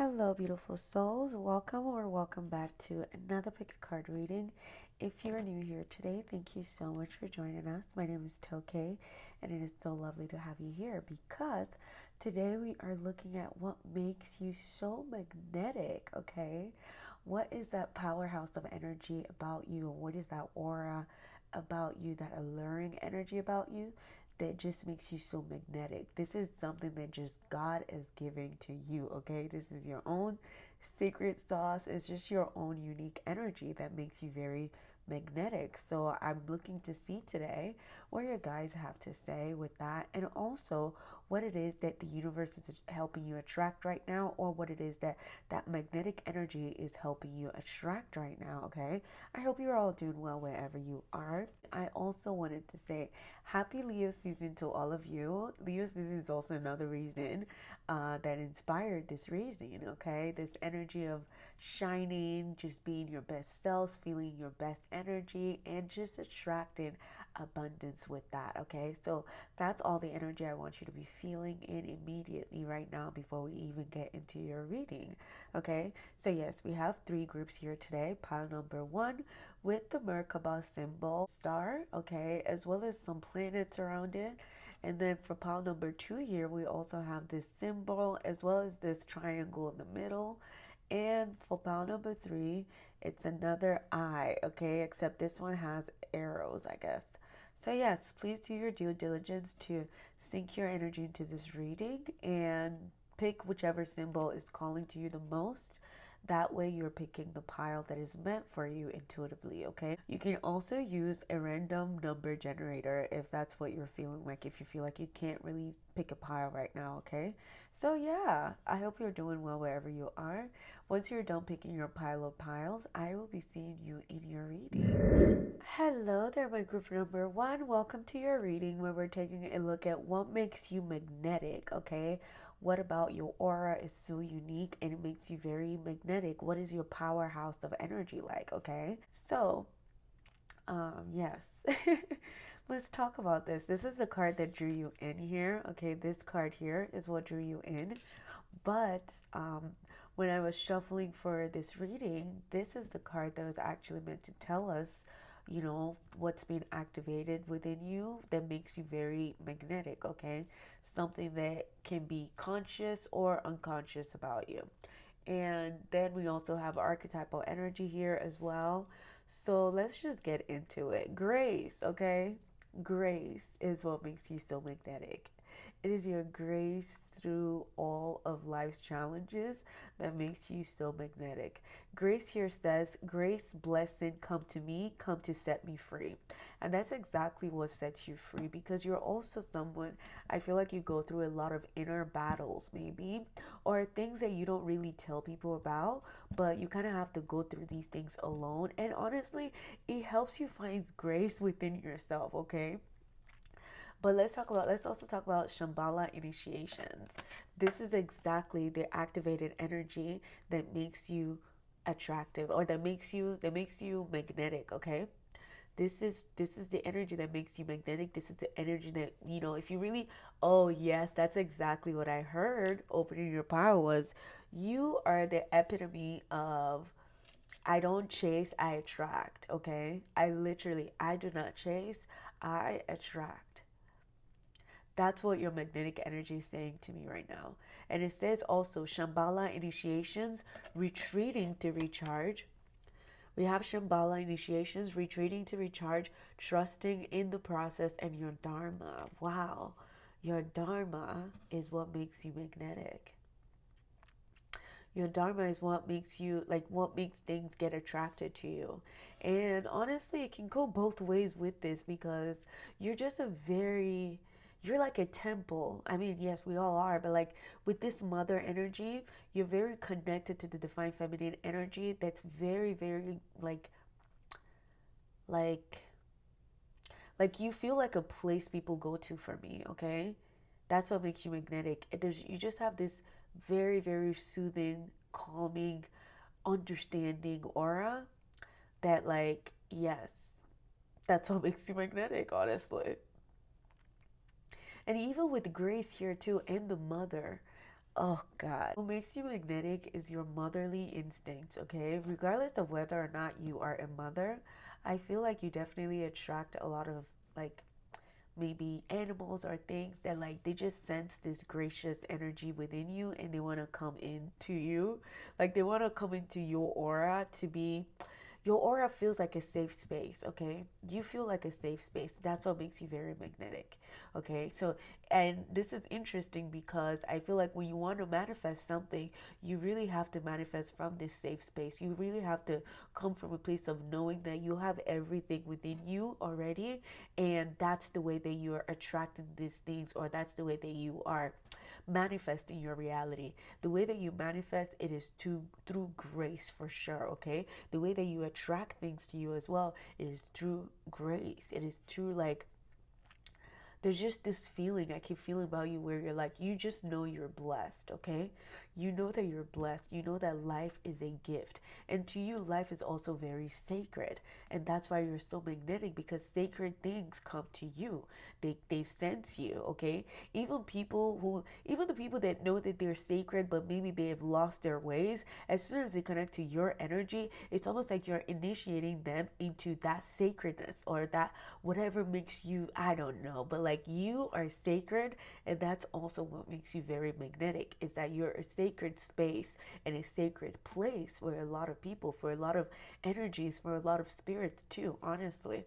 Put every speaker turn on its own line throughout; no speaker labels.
Hello, beautiful souls. Welcome or welcome back to another pick a card reading. If you're new here today, thank you so much for joining us. My name is Toké, and it is so lovely to have you here because today we are looking at what makes you so magnetic, okay? What is that powerhouse of energy about you? What is that aura about you, that alluring energy about you that just makes you so magnetic? This is something that just God is giving to you, okay? This is your own secret sauce. It's just your own unique energy that makes you very magnetic. So I'm looking to see today what your guys have to say with that, and also what it is that the universe is helping you attract right now, or what it is that that magnetic energy is helping you attract right now. Okay, I hope you're all doing well wherever you are. I also wanted to say happy Leo season to all of you. Leo season is also another reason that inspired this reading. Okay, this energy of shining, just being your best selves, feeling your best energy, and just attracting abundance with that. Okay, so that's all the energy I want you to be feeling in immediately right now before we even get into your reading. Okay, so yes, we have three groups here today. Pile number one with the Merkaba symbol star, okay, as well as some planets around it. And then for pile number two here, we also have this symbol as well as this triangle in the middle. And for pile number three, it's another eye, okay, except this one has arrows, I guess. So yes, please do your due diligence to sink your energy into this reading and pick whichever symbol is calling to you the most. That way you're picking the pile that is meant for you intuitively, okay? You can also use a random number generator if that's what you're feeling like, if you feel like you can't really pick a pile right now, okay? So yeah, I hope you're doing well wherever you are. Once you're done picking your pile of piles, I will be seeing you in your readings. Hello there, my group number one. Welcome to your reading where we're taking a look at what makes you magnetic, okay? What about your aura is so unique and it makes you very magnetic? What is your powerhouse of energy like, okay? So, yes. Let's talk about this. This is the card that drew you in here, okay? This card here is what drew you in. But when I was shuffling for this reading, this is the card that was actually meant to tell us, you know, what's being activated within you that makes you very magnetic, okay? Something that can be conscious or unconscious about you. And then we also have archetypal energy here as well. So let's just get into it. Grace, okay? Grace is what makes you so magnetic. It is your grace through all of life's challenges that makes you so magnetic. Grace here says, grace, blessing, come to me, come to set me free. And that's exactly what sets you free, because you're also someone, I feel like you go through a lot of inner battles, maybe, or things that you don't really tell people about, but you kind of have to go through these things alone. And honestly, it helps you find grace within yourself, okay? But let's also talk about Shambhala initiations. This is exactly the activated energy that makes you attractive, or that makes you magnetic, okay? This is the energy that makes you magnetic. This is the energy that, you know, if you really, oh yes, that's exactly what I heard opening your pile was, you are the epitome of I don't chase, I attract, okay? I do not chase, I attract. That's what your magnetic energy is saying to me right now. And it says also Shambhala initiations, retreating to recharge. We have Shambhala initiations, retreating to recharge, trusting in the process, and your Dharma. Wow. Your Dharma is what makes you magnetic. Your Dharma is what makes you, like, what makes things get attracted to you. And honestly, it can go both ways with this, because you're just you're like a temple. I mean, yes, we all are, but like with this mother energy, you're very connected to the divine feminine energy that's very, very like, like you feel like a place people go to for me, okay? That's what makes you magnetic. You just have this very, very soothing, calming, understanding aura that, like, yes, that's what makes you magnetic, honestly. And even with grace here too, and the mother, Oh God. What makes you magnetic is your motherly instincts, okay? Regardless of whether or not you are a mother, I feel like you definitely attract a lot of like maybe animals or things that like they just sense this gracious energy within you and they want to come into you. Like they want to come into your aura to be your aura feels like a safe space, okay? You feel like a safe space. That's what makes you very magnetic, okay? So, and this is interesting because I feel like when you want to manifest something, you really have to manifest from this safe space. You really have to come from a place of knowing that you have everything within you already, and that's the way that you are attracting these things, or that's the way that you are manifesting your reality. The way that you manifest it is through grace for sure, okay? The way that you attract things to you as well is through grace. It is through like there's just this feeling I keep feeling about you where you're like, you just know you're blessed, okay? You know that you're blessed. You know that life is a gift. And to you, life is also very sacred. And that's why you're so magnetic because sacred things come to you. They sense you, okay? Even the people that know that they're sacred, but maybe they have lost their ways, as soon as they connect to your energy, it's almost like you're initiating them into that sacredness or that whatever makes you, I don't know, but like you are sacred, and that's also what makes you very magnetic is that you're a sacred space and a sacred place for a lot of people, for a lot of energies, for a lot of spirits too, honestly,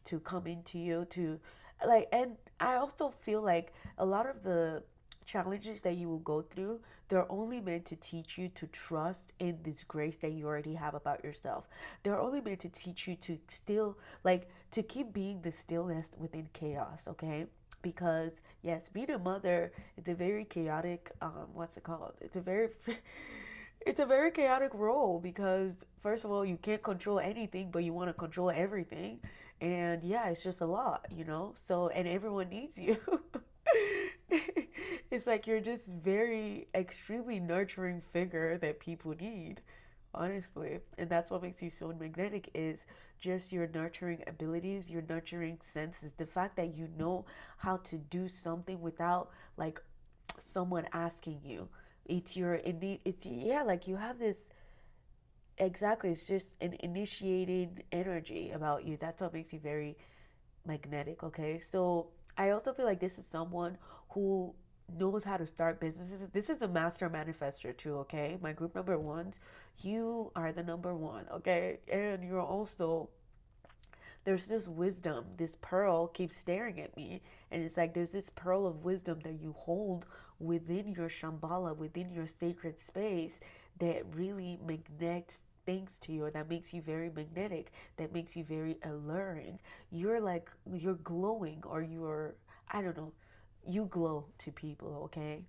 to come into you to like. And I also feel like a lot of the challenges that you will go through, they're only meant to teach you to trust in this grace that you already have about yourself. They're only meant to teach you to still like to keep being the stillness within chaos, okay? Because yes, being a mother is a very chaotic what's it called, it's a very it's a very chaotic role because first of all you can't control anything but you want to control everything, and yeah, it's just a lot, you know. So and everyone needs you. It's like you're just very extremely nurturing figure that people need, honestly. And that's what makes you so magnetic is just your nurturing abilities, your nurturing senses, the fact that you know how to do something without like someone asking you. It's your innate, it's yeah, like you have this exactly, it's just an initiating energy about you. That's what makes you very magnetic, okay? So I also feel like this is someone who knows how to start businesses. This is a master manifester too, okay? My group number ones, you are the number one, okay? And you're also there's this wisdom, this pearl keeps staring at me, and it's like there's this pearl of wisdom that you hold within your shambhala, within your sacred space, that really magnets things to you, or that makes you very magnetic, that makes you very alluring. You're like you're glowing, or you're, I don't know, you glow to people, okay?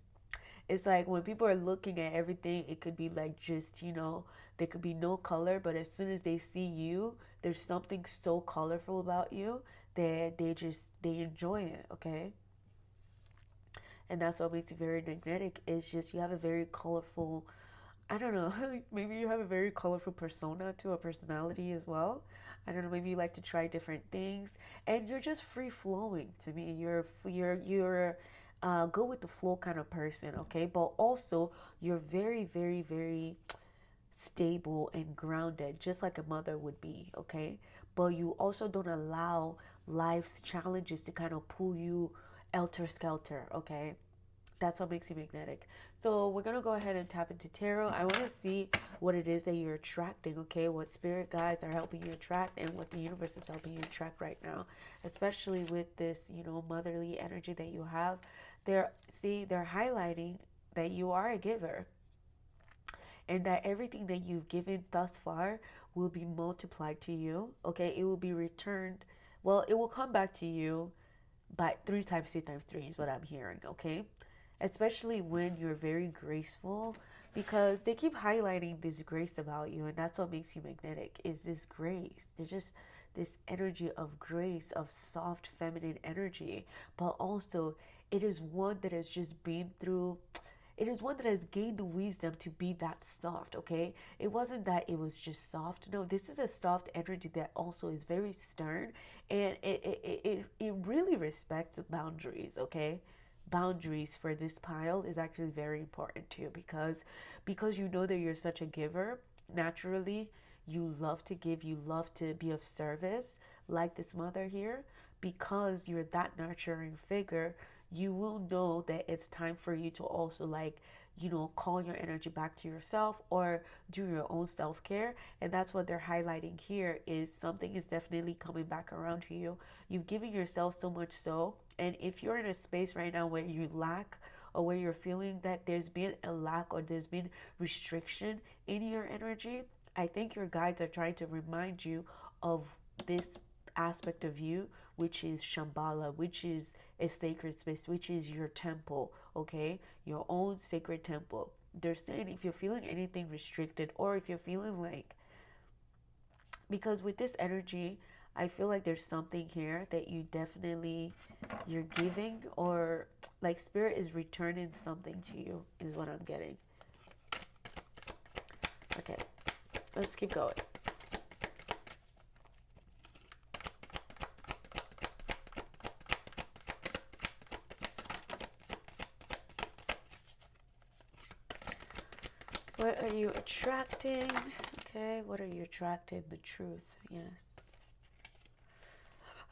It's like when people are looking at everything, it could be like just, you know, there could be no color, but as soon as they see you, there's something so colorful about you that they enjoy it, okay? And that's what makes you very magnetic. It's just you have a very colorful, I don't know, maybe you have a very colorful persona to a personality as well. I don't know, maybe you like to try different things, and you're just free flowing to me. You're go with the flow kind of person, okay? But also you're very, very, very stable and grounded, just like a mother would be, okay? But you also don't allow life's challenges to kind of pull you elter skelter, okay? That's what makes you magnetic. So we're gonna go ahead and tap into tarot. I want to see what it is that you're attracting, okay? What spirit guides are helping you attract and what the universe is helping you attract right now, especially with this, you know, motherly energy that you have. They're highlighting that you are a giver and that everything that you've given thus far will be multiplied to you, okay? It will be returned. Well, it will come back to you by three times three is what I'm hearing, okay? Especially when you're very graceful, because they keep highlighting this grace about you, and that's what makes you magnetic is this grace. There's just this energy of grace, of soft feminine energy, but also it is one that has just been through, it is one that has gained the wisdom to be that soft, okay? It wasn't that it was just soft. No, this is a soft energy that also is very stern, and it really respects boundaries, okay? boundaries for this pile is actually very important too, because you know that you're such a giver naturally. You love to give, you love to be of service, like this mother here. Because you're that nurturing figure, you will know that it's time for you to also, like, call your energy back to yourself or do your own self-care. And that's what they're highlighting here, is something is definitely coming back around to you. You've given yourself so much, so, and if you're in a space right now where you lack, or where you're feeling that there's been a lack or there's been restriction in your energy, I think your guides are trying to remind you of this aspect of you, which is Shambhala, which is a sacred space, which is your temple, okay? Your own sacred temple. They're saying if you're feeling anything restricted, or if you're feeling like, because with this energy, I feel like there's something here that you're giving, or like spirit is returning something to you, is what I'm getting. Okay, let's keep going. What are you attracting? Okay, what are you attracting? The truth, yes.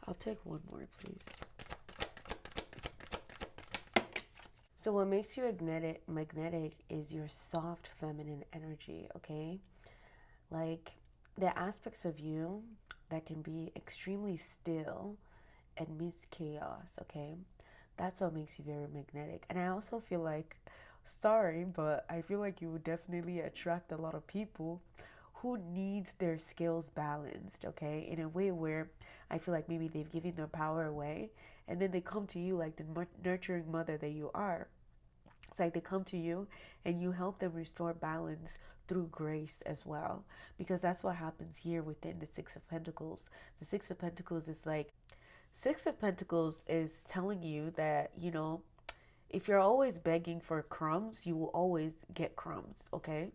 I'll take one more, please. So what makes you magnetic is your soft feminine energy, okay? Like the aspects of you that can be extremely still amidst chaos, okay? That's what makes you very magnetic. And I also feel like, sorry, but I feel like you would definitely attract a lot of people who needs their skills balanced, okay? In a way where I feel like maybe they've given their power away, and then they come to you like the nurturing mother that you are. It's like they come to you and you help them restore balance through grace as well. Because that's what happens here within the Six of Pentacles. The Six of Pentacles is like, Six of Pentacles is telling you that, if you're always begging for crumbs, you will always get crumbs, okay?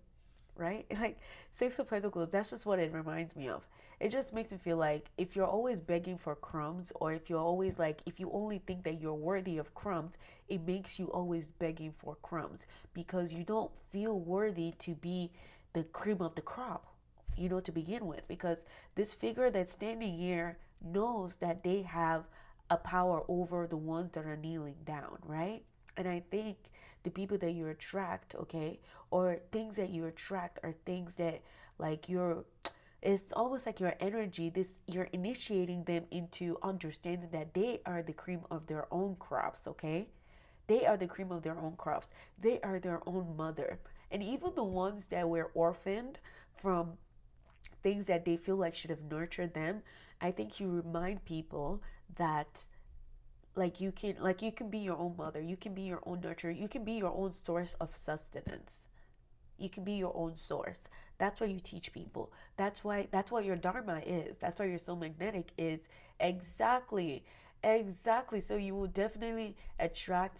Right? Like Six of Pentacles, that's just what it reminds me of. It just makes me feel like if you're always begging for crumbs, or if you're always like, if you only think that you're worthy of crumbs, it makes you always begging for crumbs, because you don't feel worthy to be the cream of the crop, to begin with. Because this figure that's standing here knows that they have a power over the ones that are kneeling down, right? And I think the people that you attract, okay, or things that you attract are things that, like, it's almost like your energy, you're initiating them into understanding that they are the cream of their own crops, okay? They are the cream of their own crops. They are their own mother. And even the ones that were orphaned from things that they feel like should have nurtured them, I think you remind people that, like, you can be your own mother, you can be your own nurturer, you can be your own source of sustenance. You can be your own source. That's what you teach people. That's what your dharma is. That's why you're so magnetic, is exactly. Exactly. So you will definitely attract,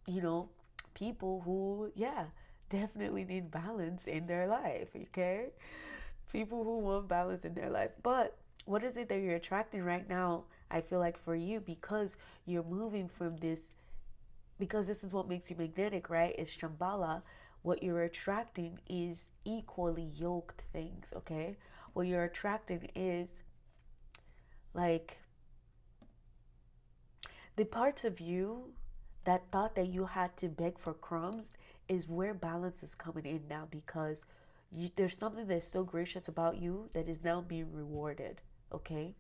you know, people who, yeah, definitely need balance in their life, okay? People who want balance in their life. But what is it that you're attracting right now? I feel like for you, because you're moving from this, because this is what makes you magnetic, right? It's Shambhala. What you're attracting is equally yoked things, okay? What you're attracting is like the parts of you that thought that you had to beg for crumbs is where balance is coming in now, because there's something that's so gracious about you that is now being rewarded, okay?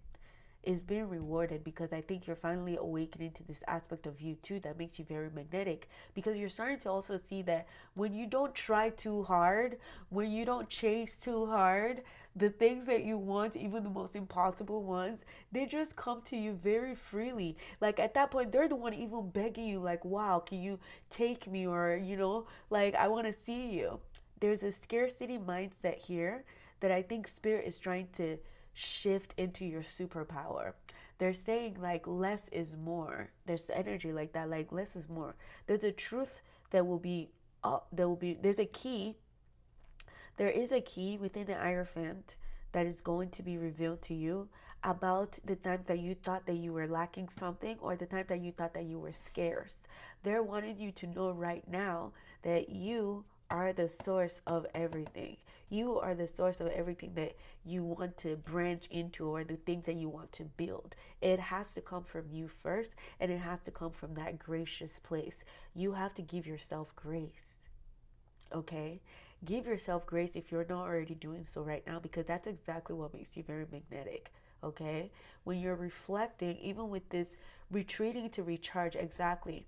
Is being rewarded, because I think you're finally awakening to this aspect of you too that makes you very magnetic, because you're starting to also see that when you don't try too hard, when you don't chase too hard, the things that you want, even the most impossible ones, they just come to you very freely. Like at that point, they're the one even begging you, like, wow, can you take me? Or, like, I want to see you. There's a scarcity mindset here that I think spirit is trying to shift into your superpower. They're saying like less is more. There's energy like that, like less is more. There's a truth that will be there's a key. There is a key within the Hierophant that is going to be revealed to you about the times that you thought that you were lacking something, or the time that you thought that you were scarce. They're wanting you to know right now that you are the source of everything. You are the source of everything that you want to branch into, or the things that you want to build. It has to come from you first, and it has to come from that gracious place. You have to give yourself grace. Okay? Give yourself grace if you're not already doing so right now, because that's exactly what makes you very magnetic. Okay? When you're reflecting, even with this retreating to recharge, exactly.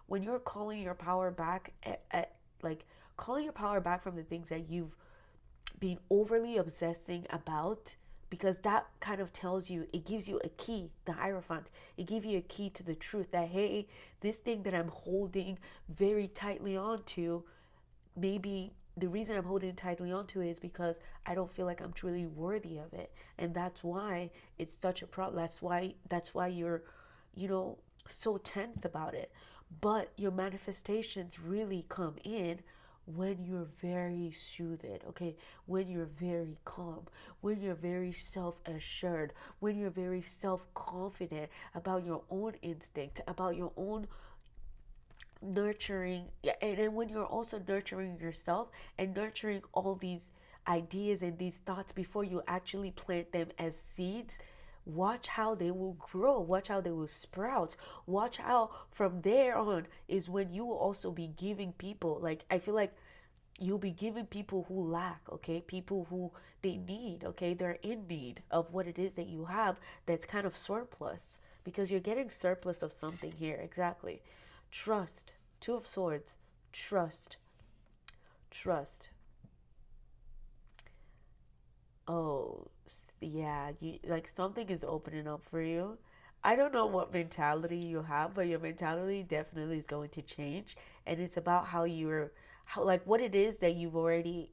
When you're calling your power back, like calling your power back from the things that you've been overly obsessing about, because that kind of tells you, it gives you a key, the hierophant, it gives you a key to the truth that, hey, this thing that I'm holding very tightly onto, maybe the reason I'm holding tightly onto it is because I don't feel like I'm truly worthy of it. And that's why it's such a problem. That's why you're, you know, so tense about it. But your manifestations really come in when you're very soothed, okay? When you're very calm, when you're very self-assured, when you're very self-confident about your own instinct, about your own nurturing, yeah, and then when you're also nurturing yourself and nurturing all these ideas and these thoughts before you actually plant them as seeds. Watch how they will grow, watch how they will sprout, watch how from there on is when you will also be giving people, like, I feel like you'll be giving people who lack, okay, people who they need, okay, they're in need of what it is that you have that's kind of surplus, because you're getting surplus of something here. Exactly. Trust. Two of Swords. Trust. Trust. Oh, yeah, you like something is opening up for you. I don't know what mentality you have, but your mentality definitely is going to change, and it's about how you're, how, like, what it is that you already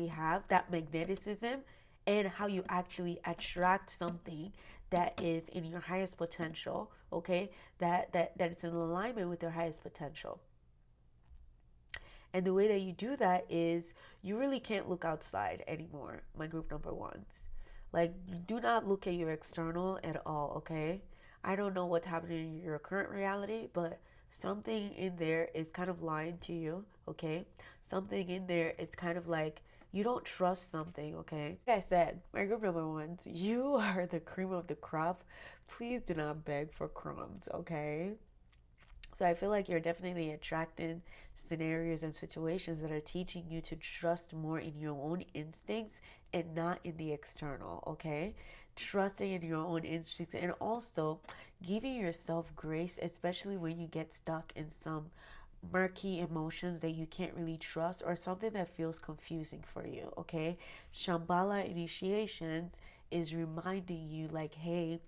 have, that magneticism, and how you actually attract something that is in your highest potential, okay? That is in alignment with your highest potential. And the way that you do that is you really can't look outside anymore, my group number ones. Like, do not look at your external at all, okay? I don't know what's happening in your current reality, but something in there is kind of lying to you, okay? Something in there, it's kind of like you don't trust something, okay? Like I said, my group number ones, you are the cream of the crop. Please do not beg for crumbs, okay? So I feel like you're definitely attracting scenarios and situations that are teaching you to trust more in your own instincts and not in the external, okay? Trusting in your own instincts, and also giving yourself grace, especially when you get stuck in some murky emotions that you can't really trust, or something that feels confusing for you, okay? Shambhala initiations is reminding you, like, hey,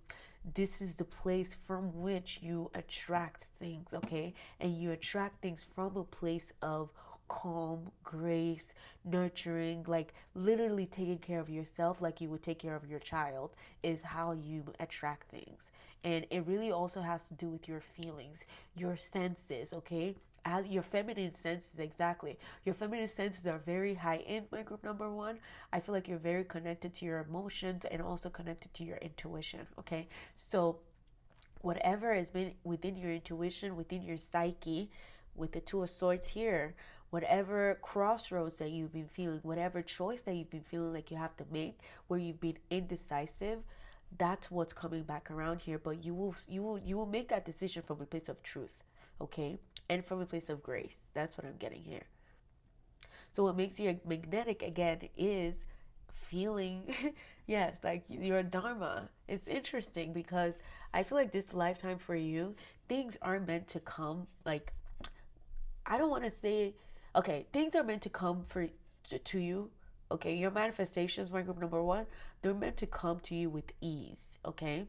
this is the place from which you attract things, okay? And you attract things from a place of calm, grace, nurturing, like literally taking care of yourself like you would take care of your child, is how you attract things. And it really also has to do with your feelings, your senses, okay? As your feminine senses, exactly. Your feminine senses are very high in my group number one. I feel like you're very connected to your emotions and also connected to your intuition, okay? So whatever has been within your intuition, within your psyche, with the Two of Swords here, whatever crossroads that you've been feeling, whatever choice that you've been feeling like you have to make, where you've been indecisive, that's what's coming back around here. But you will make that decision from a place of truth, okay, and from a place of grace. That's what I'm getting here. So what makes you magnetic again is feeling, yes, like your dharma. It's interesting because I feel like this lifetime for you, things are meant to come, like, I don't want to say, okay, things are meant to come to you. Okay, your manifestations, my group number one, they're meant to come to you with ease. Okay,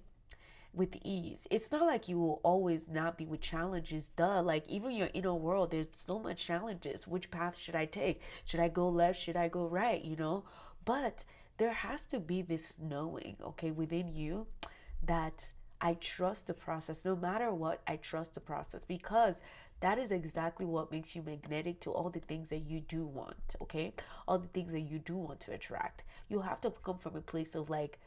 with ease. It's not like you will always not be with challenges. Duh. Like, even your inner world, there's so much challenges. Which path should I take? Should I go left? Should I go right? You know? But there has to be this knowing, okay, within you, that I trust the process. No matter what, I trust the process, because that is exactly what makes you magnetic to all the things that you do want, okay? All the things that you do want to attract. You have to come from a place of like,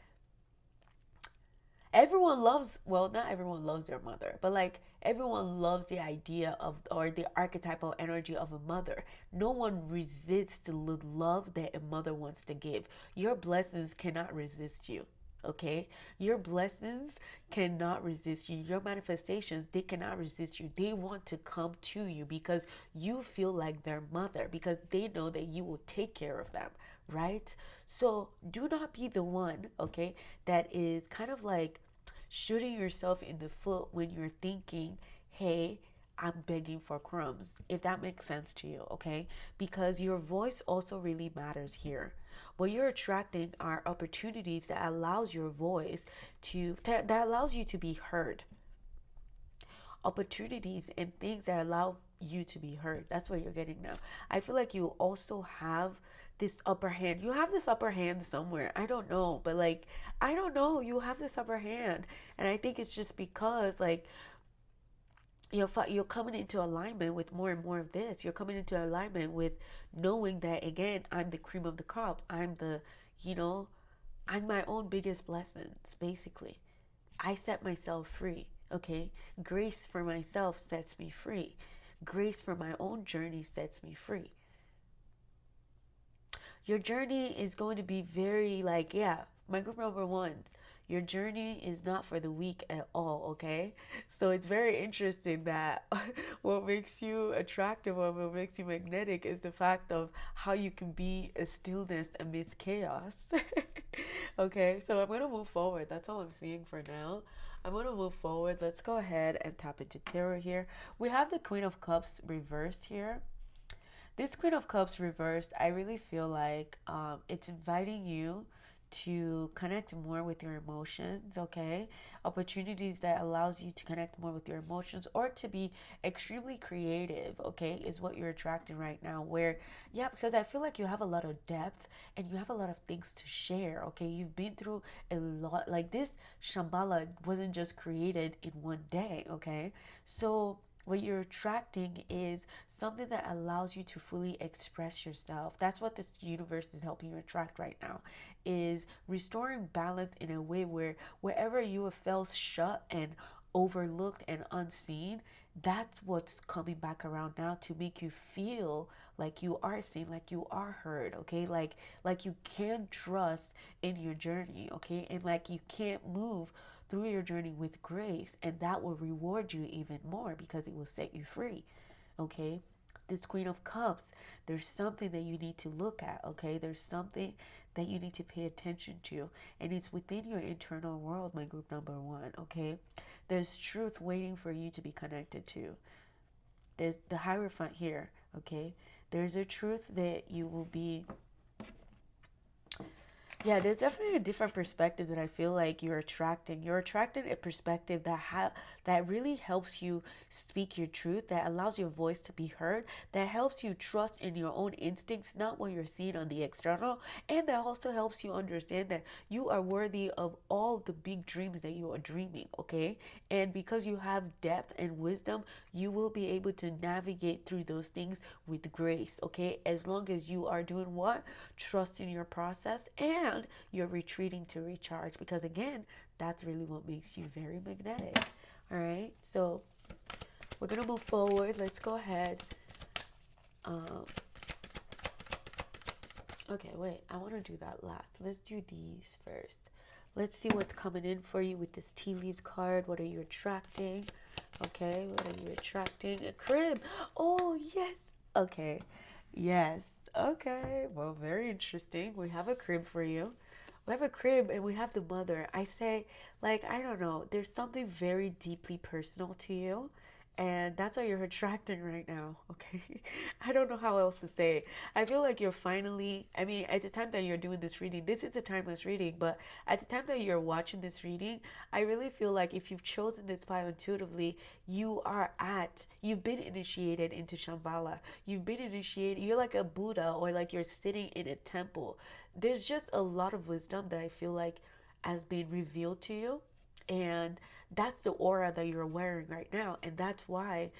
everyone loves, well, not everyone loves their mother, but like everyone loves the idea of, or the archetypal energy of a mother. No one resists the love that a mother wants to give. Your blessings cannot resist you. Okay, your blessings cannot resist you. Your manifestations, they cannot resist you. They want to come to you because you feel like their mother, because they know that you will take care of them, right? So do not be the one, okay, that is kind of like shooting yourself in the foot when you're thinking, hey, I'm begging for crumbs, if that makes sense to you, okay? Because your voice also really matters here. What you're attracting are opportunities that allows your voice that allows you to be heard. Opportunities and things that allow you to be heard. That's what you're getting now. I feel like you also have this upper hand. You have this upper hand somewhere. I don't know, but like, I don't know. You have this upper hand. And I think it's just because, like, you're coming into alignment with more and more of this. You're coming into alignment with knowing that, again, I'm the cream of the crop. I'm the, you know, I'm my own biggest blessings, basically. I set myself free, okay? Grace for myself sets me free. Grace for my own journey sets me free. Your journey is going to be very, like, yeah, my group number ones. Your journey is not for the weak at all, okay? So it's very interesting that what makes you attractive or what makes you magnetic is the fact of how you can be a stillness amidst chaos. Okay, so I'm going to move forward. That's all I'm seeing for now. I'm going to move forward. Let's go ahead and tap into tarot here. We have the Queen of Cups reversed here. This Queen of Cups reversed, I really feel like it's inviting you to connect more with your emotions, okay? Opportunities that allows you to connect more with your emotions or to be extremely creative, okay, is what you're attracting right now. Where, yeah, because I feel like you have a lot of depth and you have a lot of things to share, okay? You've been through a lot. Like this Shambhala wasn't just created in one day, okay? So what you're attracting is something that allows you to fully express yourself. That's what this universe is helping you attract right now, is restoring balance in a way where wherever you have felt shut and overlooked and unseen, that's what's coming back around now to make you feel like you are seen, like you are heard, okay? Like you can trust in your journey, okay? And like you can't move through your journey with grace, and that will reward you even more because it will set you free, okay? This Queen of Cups, there's something that you need to look at, okay? There's something that you need to pay attention to, and it's within your internal world, my group number one, okay? There's truth waiting for you to be connected to. There's the Hierophant here, okay? There's a truth that you will be, yeah, there's definitely a different perspective that I feel like you're attracting. You're attracting a perspective that really helps you speak your truth, that allows your voice to be heard, that helps you trust in your own instincts, not what you're seeing on the external, and that also helps you understand that you are worthy of all the big dreams that you are dreaming, okay? And because you have depth and wisdom, you will be able to navigate through those things with grace, okay? As long as you are doing what? Trusting your process and you're retreating to recharge, because again, that's really what makes you very magnetic. All right, so we're gonna move forward. Let's go ahead. um okay, wait, I want to do that last. Let's do these first. Let's see what's coming in for you with this tea leaves card. What are you attracting? Okay, what are you attracting? A crib. Oh yes. Okay, yes. Okay, well, very interesting. We have a crib for you. We have a crib and we have the mother. I say, like, I don't know, there's something very deeply personal to you. And that's what you're attracting right now, okay? I don't know how else to say it. I feel like you're finally, I mean, at the time that you're doing this reading, this is a timeless reading, but at the time that you're watching this reading, I really feel like if you've chosen this path intuitively, you've been initiated into Shambhala. You've been initiated, you're like a Buddha, or like you're sitting in a temple. There's just a lot of wisdom that I feel like has been revealed to you. And that's the aura that you're wearing right now. And that's why,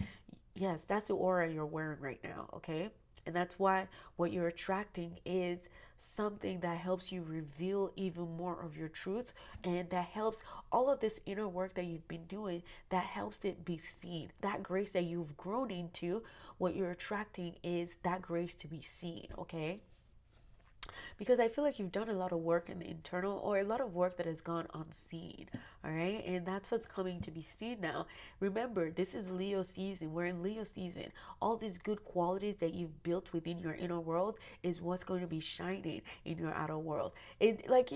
yes, that's the aura you're wearing right now, okay? And that's why what you're attracting is something that helps you reveal even more of your truth, and that helps all of this inner work that you've been doing, that helps it be seen. That grace that you've grown into, what you're attracting is that grace to be seen, okay? Because I feel like you've done a lot of work in the internal, or a lot of work that has gone unseen. All right. And that's what's coming to be seen now. Remember, this is Leo season. We're in Leo season. All these good qualities that you've built within your inner world is what's going to be shining in your outer world. It, like,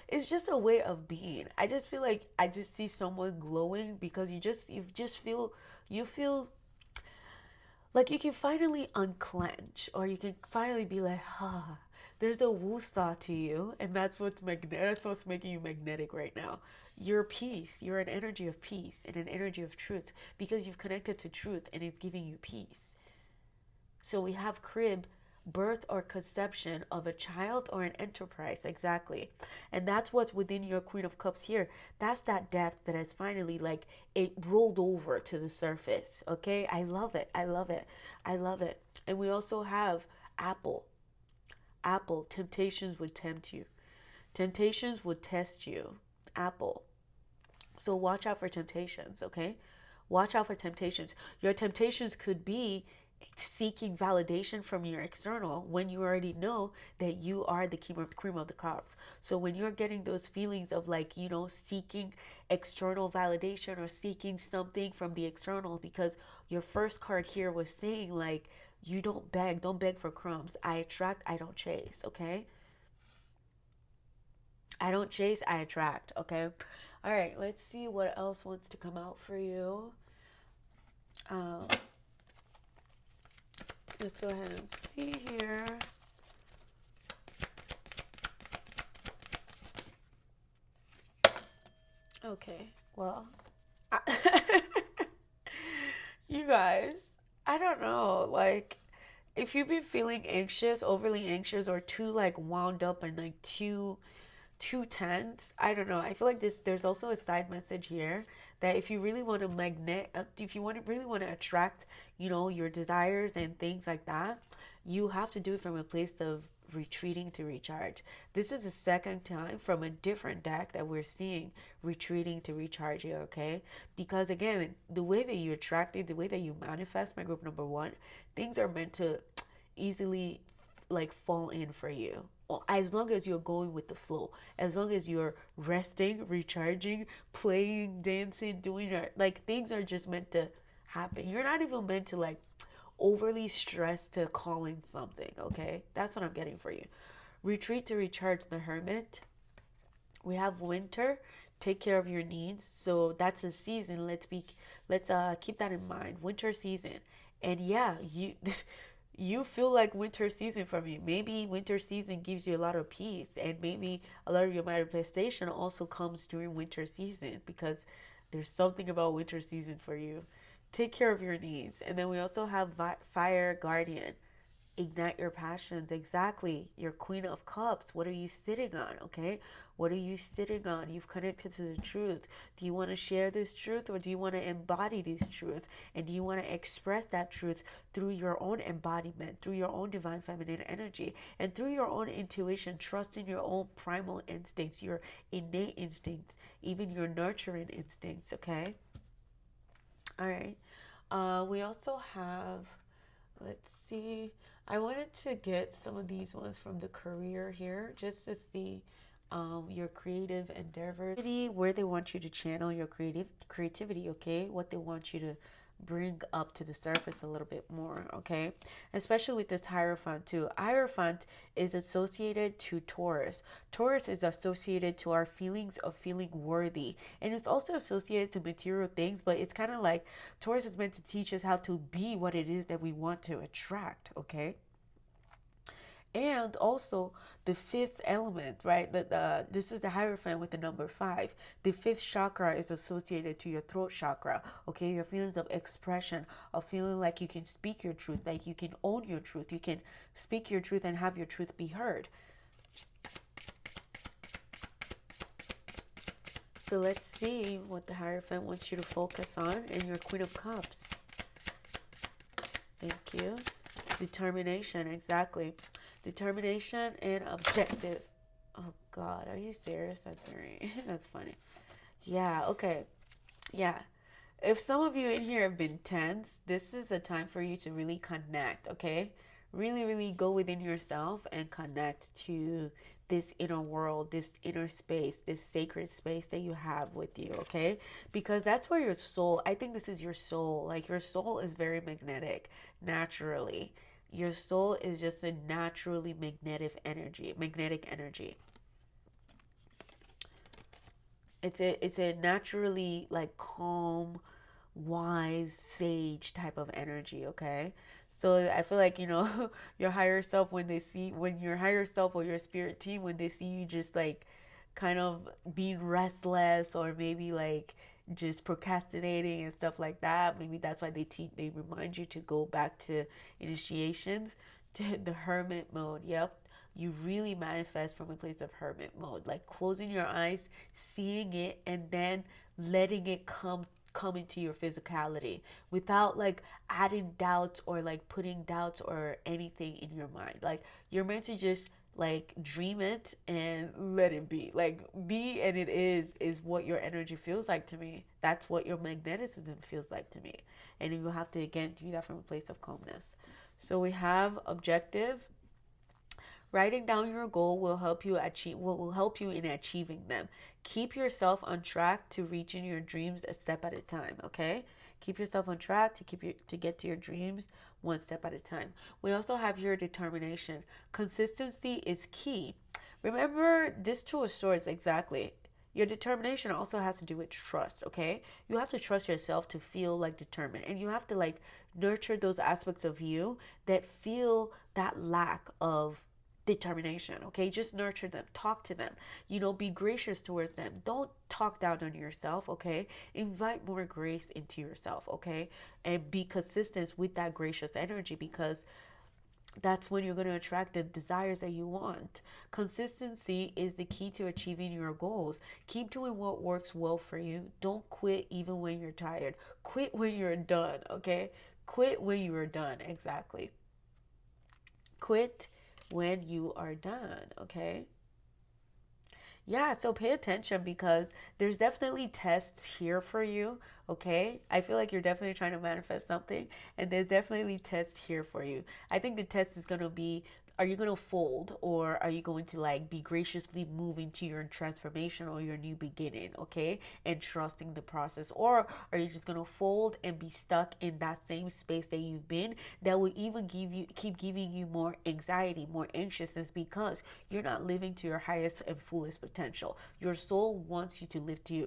it's just a way of being. I just feel like I just see someone glowing because you feel like you can finally unclench, or you can finally be like, ah, there's a woo-saw to you, and that's what's making you magnetic right now. You're peace. You're an energy of peace and an energy of truth, because you've connected to truth and it's giving you peace. So we have crib, birth or conception of a child or an enterprise, exactly. And that's what's within your Queen of Cups here. That's that depth that has finally, like, it rolled over to the surface. Okay, I love it. I love it. I love it. And we also have apple. Apple, temptations would tempt you. Temptations would test you. Apple. So watch out for temptations, okay? Watch out for temptations. Your temptations could be seeking validation from your external when you already know that you are the cream of the crops. So when you're getting those feelings of, like, seeking external validation or seeking something from the external, because your first card here was saying, like, you don't beg for crumbs. I attract, I don't chase, okay? I don't chase, I attract, okay? All right, let's see what else wants to come out for you. Um, let's go ahead and see here. Okay, well, you guys, I don't know, like, if you've been feeling anxious, overly anxious, or too, like, wound up and, like, too tense, I don't know. I feel like there's also a side message here that if you really want to if you really want to attract, your desires and things like that, you have to do it from a place of retreating to recharge. This is the second time from a different deck that we're seeing retreating to recharge here, okay? Because again, the way that you attract it, the way that you manifest, my group number one, things are meant to easily, like, fall in for you. As long as you're going with the flow, as long as you're resting, recharging, playing, dancing, doing your, like, things are just meant to happen. You're not even meant to, like, overly stress to call in something, okay? That's what I'm getting for you. Retreat to recharge, the Hermit. We have winter. Take care of your needs. So that's a season. Let's keep that in mind. Winter season. And yeah, you feel like winter season for me. Maybe winter season gives you a lot of peace, and maybe a lot of your manifestation also comes during winter season, because there's something about winter season for you. Take care of your needs. And then we also have fire guardian. Ignite your passions. Exactly. Your Queen of Cups. What are you sitting on? Okay. What are you sitting on? You've connected to the truth. Do you want to share this truth, or do you want to embody this truth? And do you want to express that truth through your own embodiment, through your own divine feminine energy, and through your own intuition, trusting your own primal instincts, your innate instincts, even your nurturing instincts? Okay. All right. We also have, let's see. I wanted to get some of these ones from the career here, just to see your creative endeavors, where they want you to channel your creativity, okay? What they want you to bring up to the surface a little bit more, okay? Especially with this Hierophant too. Hierophant is associated to Taurus. Taurus is associated to our feelings of feeling worthy. And it's also associated to material things, but it's kind of like Taurus is meant to teach us how to be what it is that we want to attract, okay? And also the fifth element, right? This is the Hierophant with the number 5. The fifth chakra is associated to your throat chakra, okay? Your feelings of expression, of feeling like you can speak your truth, like you can own your truth, you can speak your truth and have your truth be heard. So let's see what the Hierophant wants you to focus on in your Queen of Cups. Thank you. Determination, exactly. Determination and objective. Oh God, are you serious? That's very, that's funny. Yeah, okay. Yeah. If some of you in here have been tense, this is a time for you to really connect, okay? Really, really go within yourself and connect to this inner world, this inner space, this sacred space that you have with you, okay? Because that's where your soul, I think this is your soul. Like your soul is very magnetic naturally. Your soul is just a naturally magnetic energy. It's a naturally like calm, wise, sage type of energy, okay? So I feel like, your higher self when your higher self or your spirit team when they see you just like kind of being restless or maybe like just procrastinating and stuff like that, maybe that's why they remind you to go back to initiations to the hermit mode. Yep. You really manifest from a place of hermit mode, like closing your eyes, seeing it, and then letting it come into your physicality without like adding doubts or like putting doubts or anything in your mind. Like you're meant to just like dream it and let it be. Like be and it is what your energy feels like to me. That's what your magnetism feels like to me. And you have to again do that from a place of calmness. So we have objective. Writing down your goal will help you in achieving them. Keep yourself on track to reaching your dreams a step at a time, okay? Keep yourself on track to get to your dreams one step at a time. We also have your determination. Consistency is key. Remember this two of swords exactly. Your determination also has to do with trust, okay? You have to trust yourself to feel like determined, and you have to like nurture those aspects of you that feel that lack of determination. Okay, just nurture them, talk to them, be gracious towards them. Don't talk down on yourself. Okay, invite more grace into yourself. Okay, and be consistent with that gracious energy, because that's when you're going to attract the desires that you want. Consistency is the key to achieving your goals. Keep doing what works well for you. Don't quit even when you're tired. Quit when you're done. Okay, quit when you are done. Exactly. Quit when you are done, okay? Yeah, so pay attention because there's definitely tests here for you, okay? I feel like you're definitely trying to manifest something, and there's definitely tests here for you. I think the test is going to be, are you going to fold, or are you going to like be graciously moving to your transformation or your new beginning, okay? And trusting the process, or are you just going to fold and be stuck in that same space that you've been, that will even keep giving you more anxiety, more anxiousness, because you're not living to your highest and fullest potential. Your soul wants you to live to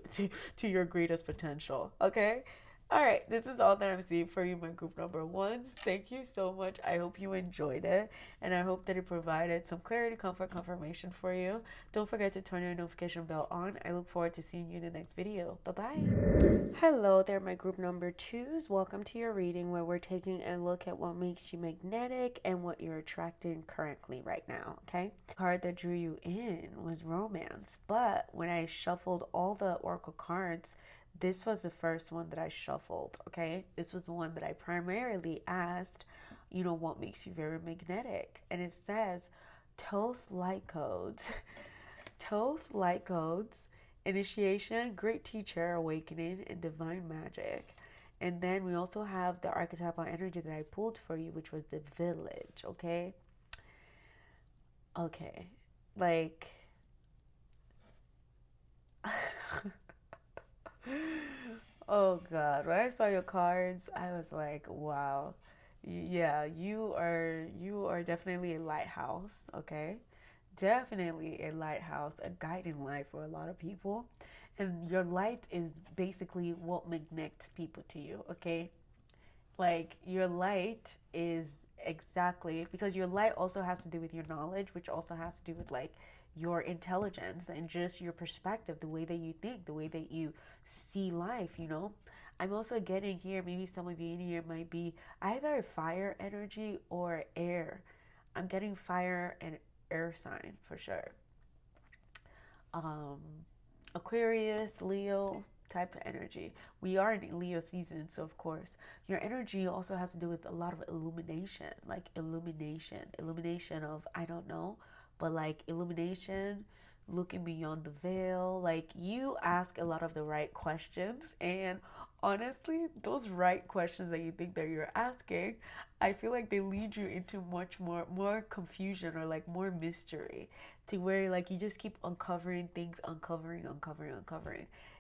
your greatest potential. Okay? All right, this is all that I'm seeing for you, my group number ones. Thank you so much. I hope you enjoyed it, and I hope that it provided some clarity, comfort, confirmation for you. Don't forget to turn your notification bell on. I look forward to seeing you in the next video. Bye bye. Hello there, my group number twos. Welcome to your reading where we're taking a look at what makes you magnetic and what you're attracting currently right now, okay? The card that drew you in was romance, but when I shuffled all the oracle cards, this was the first one that I shuffled, okay? This was the one that I primarily asked, what makes you very magnetic? And it says, Toth light codes. Toth light codes, initiation, great teacher, awakening, and divine magic. And then we also have the archetypal energy that I pulled for you, which was the village, okay? Okay. Like, oh God, when I saw your cards, I was like, wow. Yeah, you are definitely a lighthouse, okay? Definitely a lighthouse, a guiding light for a lot of people. And your light is basically what magnets people to you, okay? Like your light is exactly because your light also has to do with your knowledge, which also has to do with like your intelligence and just your perspective, the way that you think, the way that you see life. I'm also getting here, maybe some of you in here might be either fire energy or air. I'm getting fire and air sign for sure. Um, Aquarius, Leo. type of energy. We are in Leo season, so of course, your energy also has to do with a lot of illumination, like illumination of, I don't know, but like illumination, looking beyond the veil. Like you ask a lot of the right questions, and honestly, those right questions that you think that you're asking, I feel like they lead you into much more confusion or like more mystery, to where like you just keep uncovering things, uncovering.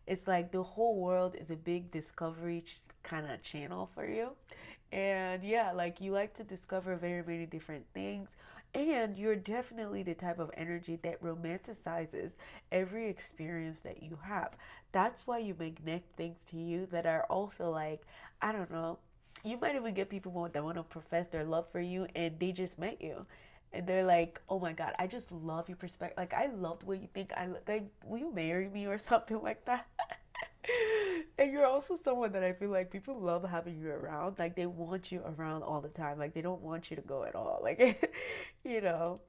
It's like the whole world is a big discovery kind of channel for you. And yeah, like you like to discover very many different things. And you're definitely the type of energy that romanticizes every experience that you have. That's why you magnet things to you that are also like, I don't know, you might even get people that want to profess their love for you and they just met you. And they're like, oh my God, I just love your perspective. Like, I love the way you think. Like, will you marry me or something like that? And you're also someone that I feel like people love having you around. Like, they want you around all the time. Like, they don't want you to go at all. Like, you know,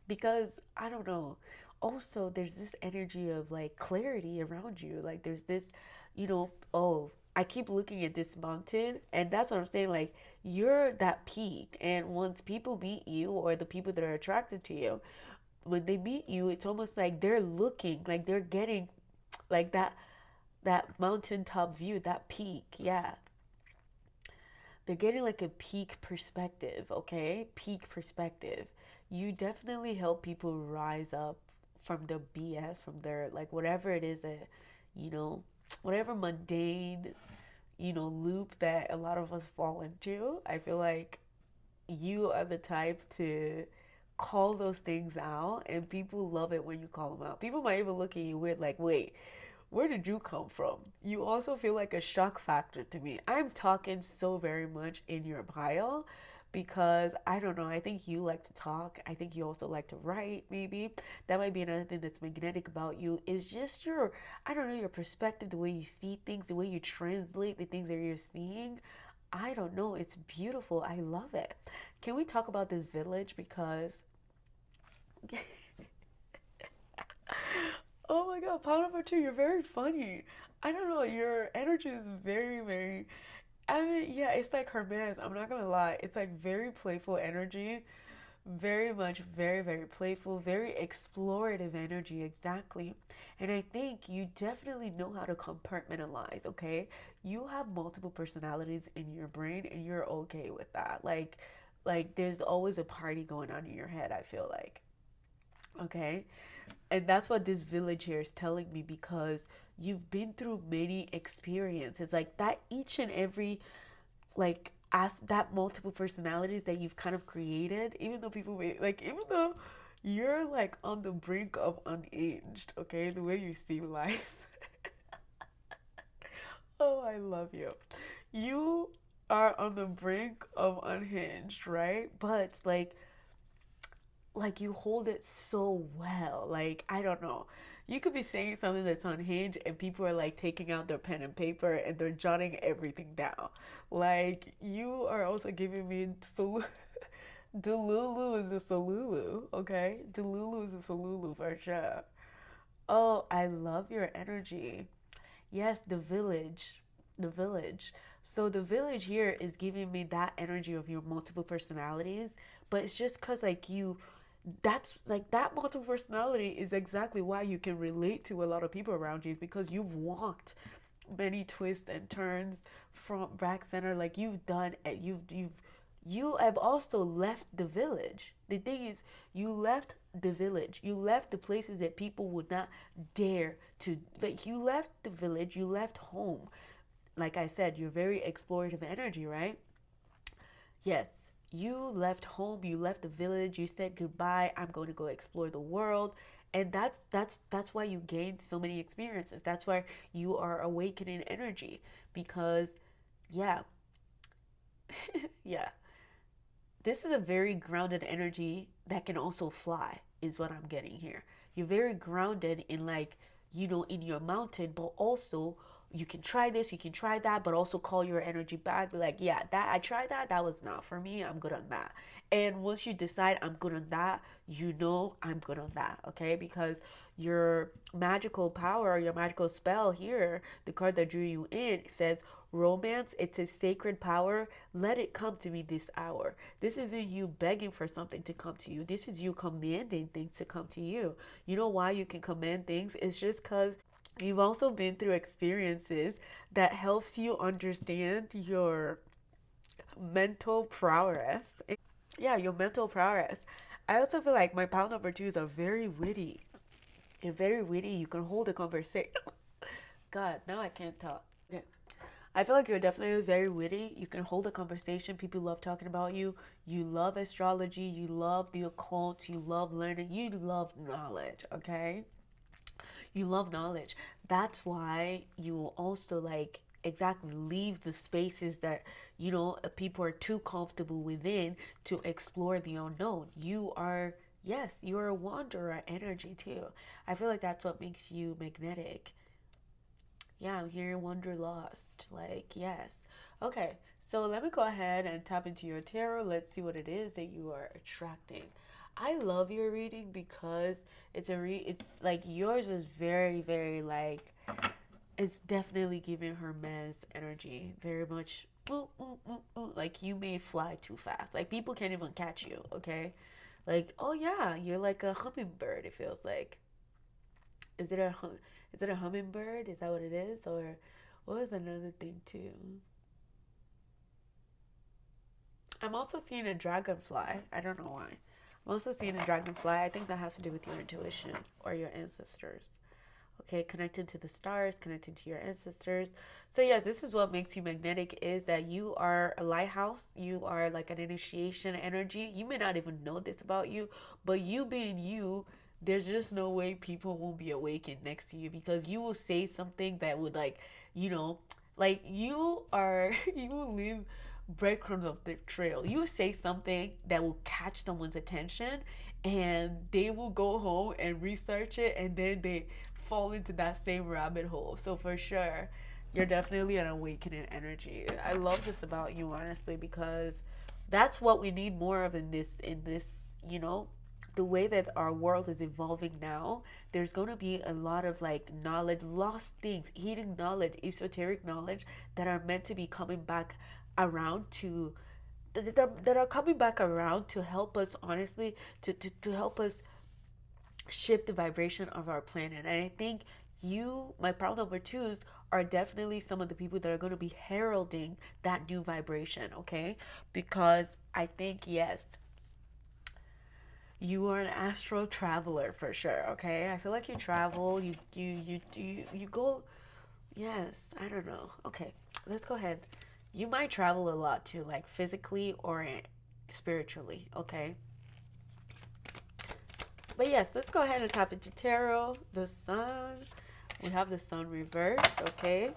because I don't know. Also, there's this energy of like clarity around you. Like, there's this, oh, I keep looking at this mountain, and that's what I'm saying. Like, you're that peak, and once people meet you, or the people that are attracted to you, when they meet you, it's almost like they're looking, like they're getting like that mountaintop view, that peak. Yeah, they're getting like a peak perspective. Okay, peak perspective. You definitely help people rise up from their BS, from their like whatever it is that, you know, whatever mundane, loop that a lot of us fall into. I feel like you are the type to call those things out, and people love it when you call them out. People might even look at you weird, like, wait, where did you come from? You also feel like a shock factor to me. I'm talking so very much in your bio because I don't know, I think you like to talk. I think you also like to write, maybe. That might be another thing that's magnetic about you, is just your, I don't know, your perspective, the way you see things, the way you translate the things that you're seeing. I don't know, it's beautiful. I love it. Can we talk about this village? Because oh my God, pound number two, you're very funny. I don't know, your energy is very, very. I mean, yeah, it's like her man's. I'm not gonna lie, it's like very playful energy, very much, very, very playful, very explorative energy, exactly. And I think you definitely know how to compartmentalize. Okay, you have multiple personalities in your brain, and you're okay with that. Like there's always a party going on in your head. I feel like. Okay, and that's what this village here is telling me, because you've been through many experiences like that, each and every, like, as that multiple personalities that you've kind of created, even though people may like, even though you're like on the brink of unaged. Okay, the way you see life. Oh, I love you. You are on the brink of unhinged, right? But like you hold it so well. Like, I don't know. You could be saying something that's unhinged, and people are like taking out their pen and paper and they're jotting everything down. Like, you are also giving me Delulu is a Solulu, okay? Delulu is a Solulu for sure. Oh, I love your energy. Yes, the village. The village. So the village here is giving me that energy of your multiple personalities, but it's just cuz like you, that's like that multiple personality is exactly why you can relate to a lot of people around you, is because you've walked many twists and turns, front, back, center. Like you've done it. You have also left the village. The thing is, you left the village. You left the places that people would not dare to. Like, you left the village. You left home. Like I said, you're very explorative energy, right? Yes, you left home, you left the village, you said goodbye, I'm going to go explore the world. And that's why you gained so many experiences. That's why you are awakening energy, because yeah, yeah. This is a very grounded energy that can also fly, is what I'm getting here. You're very grounded in, like, in your mountain, but also you can try this, you can try that, but also call your energy back. Be like, yeah, that I tried that was not for me. I'm good on that. And once you decide I'm good on that, I'm good on that, okay? Because your magical power, your magical spell here, the card that drew you in says romance. It's a sacred power. Let it come to me this hour. This isn't you begging for something to come to you. This is you commanding things to come to you. You know why you can command things? It's just because you've also been through experiences that helps you understand your mental prowess. Yeah, your mental prowess. I also feel like my pile number twos are very witty. You're very witty. You can hold a conversation. God, now I can't talk. Yeah. I feel like you're definitely very witty. You can hold a conversation. People love talking about you. You love astrology. You love the occult. You love learning. You love knowledge, okay? You love knowledge. That's why you also like exactly leave the spaces that people are too comfortable within to explore the unknown. You are, yes, you're a wanderer energy too. I feel like that's what makes you magnetic. Yeah, I'm here wanderlust. Like, yes. Okay, so let me go ahead and tap into your tarot. Let's see what it is that you are attracting. I love your reading because it's like yours is very, very like it's definitely giving her Hermes energy. Very much like you may fly too fast. Like people can't even catch you, okay? Like, oh yeah, you're like a hummingbird, it feels like. Is it a is it a hummingbird? Is that what it is? Or what was another thing too? I'm also seeing a dragonfly. I don't know why. I'm also seeing a dragonfly. I think that has to do with your intuition or your ancestors. Okay, connected to the stars, connected to your ancestors. So yes, this is what makes you magnetic is that you are a lighthouse. You are like an initiation energy. You may not even know this about you, but you being you, there's just no way people won't be awakened next to you because you will say something that would you know, like you are you will leave breadcrumbs of the trail. You will say something that will catch someone's attention and they will go home and research it and then they fall into that same rabbit hole. So for sure, you're definitely an awakening energy. I love this about you honestly because that's what we need more of in this, you know, the way that our world is evolving now, there's going to be a lot of like knowledge, lost things, hidden knowledge, esoteric knowledge that are meant to be coming back around to that are coming back around to help us honestly to help us shift the vibration of our planet. And I think you, my proud number twos, are definitely some of the people that are going to be heralding that new vibration, okay? Because I think, yes, you are an astral traveler for sure, okay? I feel like you travel, you go, yes, I don't know. Okay, let's go ahead. You might travel a lot too, like physically or spiritually, okay? But yes, let's go ahead and tap into tarot. The sun. We have the sun reversed, okay?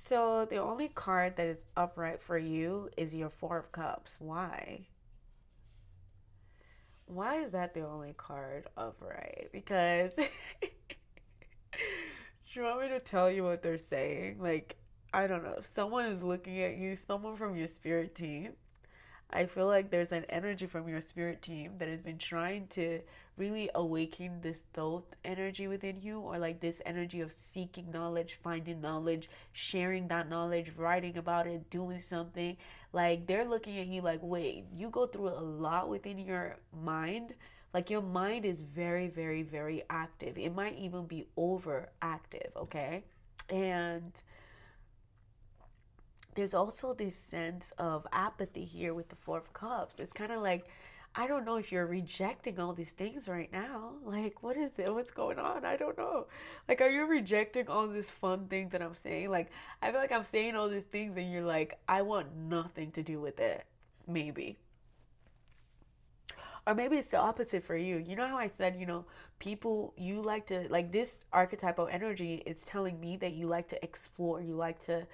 So the only card that is upright for you is your Four of Cups. Why? Why is that the only card upright? Because do you want me to tell you what they're saying? Like, I don't know. Someone is looking at you, someone from your spirit team. I feel like there's an energy from your spirit team that has been trying to really awaken this thought energy within you, or like this energy of seeking knowledge, finding knowledge, sharing that knowledge, writing about it, doing something. Like they're looking at you like, wait, you go through a lot within your mind. Like your mind is very, very, very active. It might even be overactive, okay? And there's also this sense of apathy here with the Four of Cups. It's kind of like, I don't know if you're rejecting all these things right now. Like, what is it? What's going on? I don't know. Like, are you rejecting all these fun things that I'm saying? Like, I feel like I'm saying all these things and you're like, I want nothing to do with it. Maybe. Or maybe it's the opposite for you. You know how I said, people, you like to, like this archetypal energy is telling me that you like to explore. You like to,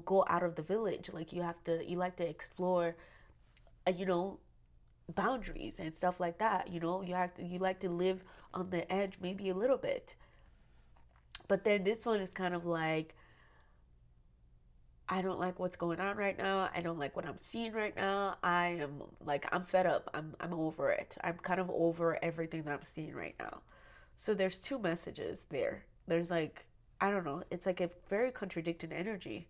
go out of the village. Like you like to explore, uh, you know, boundaries and stuff like that. You know, you like to live on the edge maybe a little bit. But then this one is kind of like, I don't like what's going on right now. I don't like what I'm seeing right now. I am like, I'm fed up. I'm over it. I'm kind of over everything that I'm seeing right now. So there's two messages there. There's like, I don't know, it's like a very contradicting energy.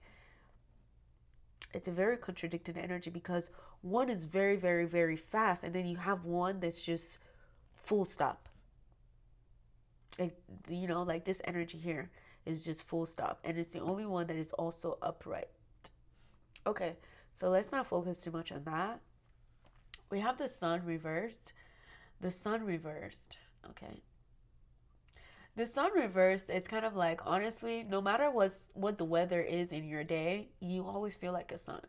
It's a very contradicting energy because one is very, very, very fast, and then you have one that's just full stop. Like, you know, like this energy here is just full stop, and it's the only one that is also upright. Okay, so let's not focus too much on that. We have the sun reversed. The sun reversed. Okay. The sun reversed, it's kind of like, honestly, no matter what the weather is in your day, you always feel like a sun.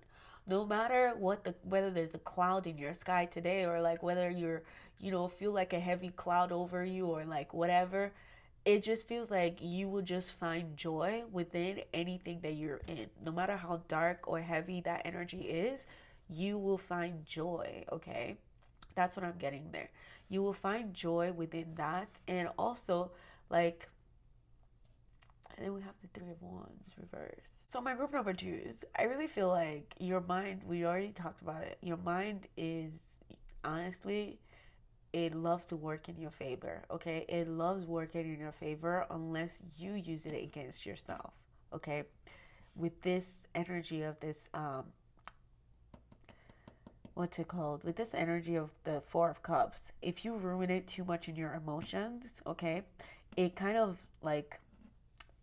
No matter what the whether there's a cloud in your sky today, or like whether you're, feel like a heavy cloud over you, or like whatever, it just feels like you will just find joy within anything that you're in. No matter how dark or heavy that energy is, you will find joy, okay? That's what I'm getting there. You will find joy within that. And also, like, and then we have the Three of Wands reverse. So, my group number two is, I really feel like your mind, we already talked about it. Your mind is, honestly, it loves to work in your favor, okay? It loves working in your favor unless you use it against yourself, okay? With this energy of this, what's it called? With this energy of the Four of Cups, if you ruminate too much in your emotions, okay, it kind of like,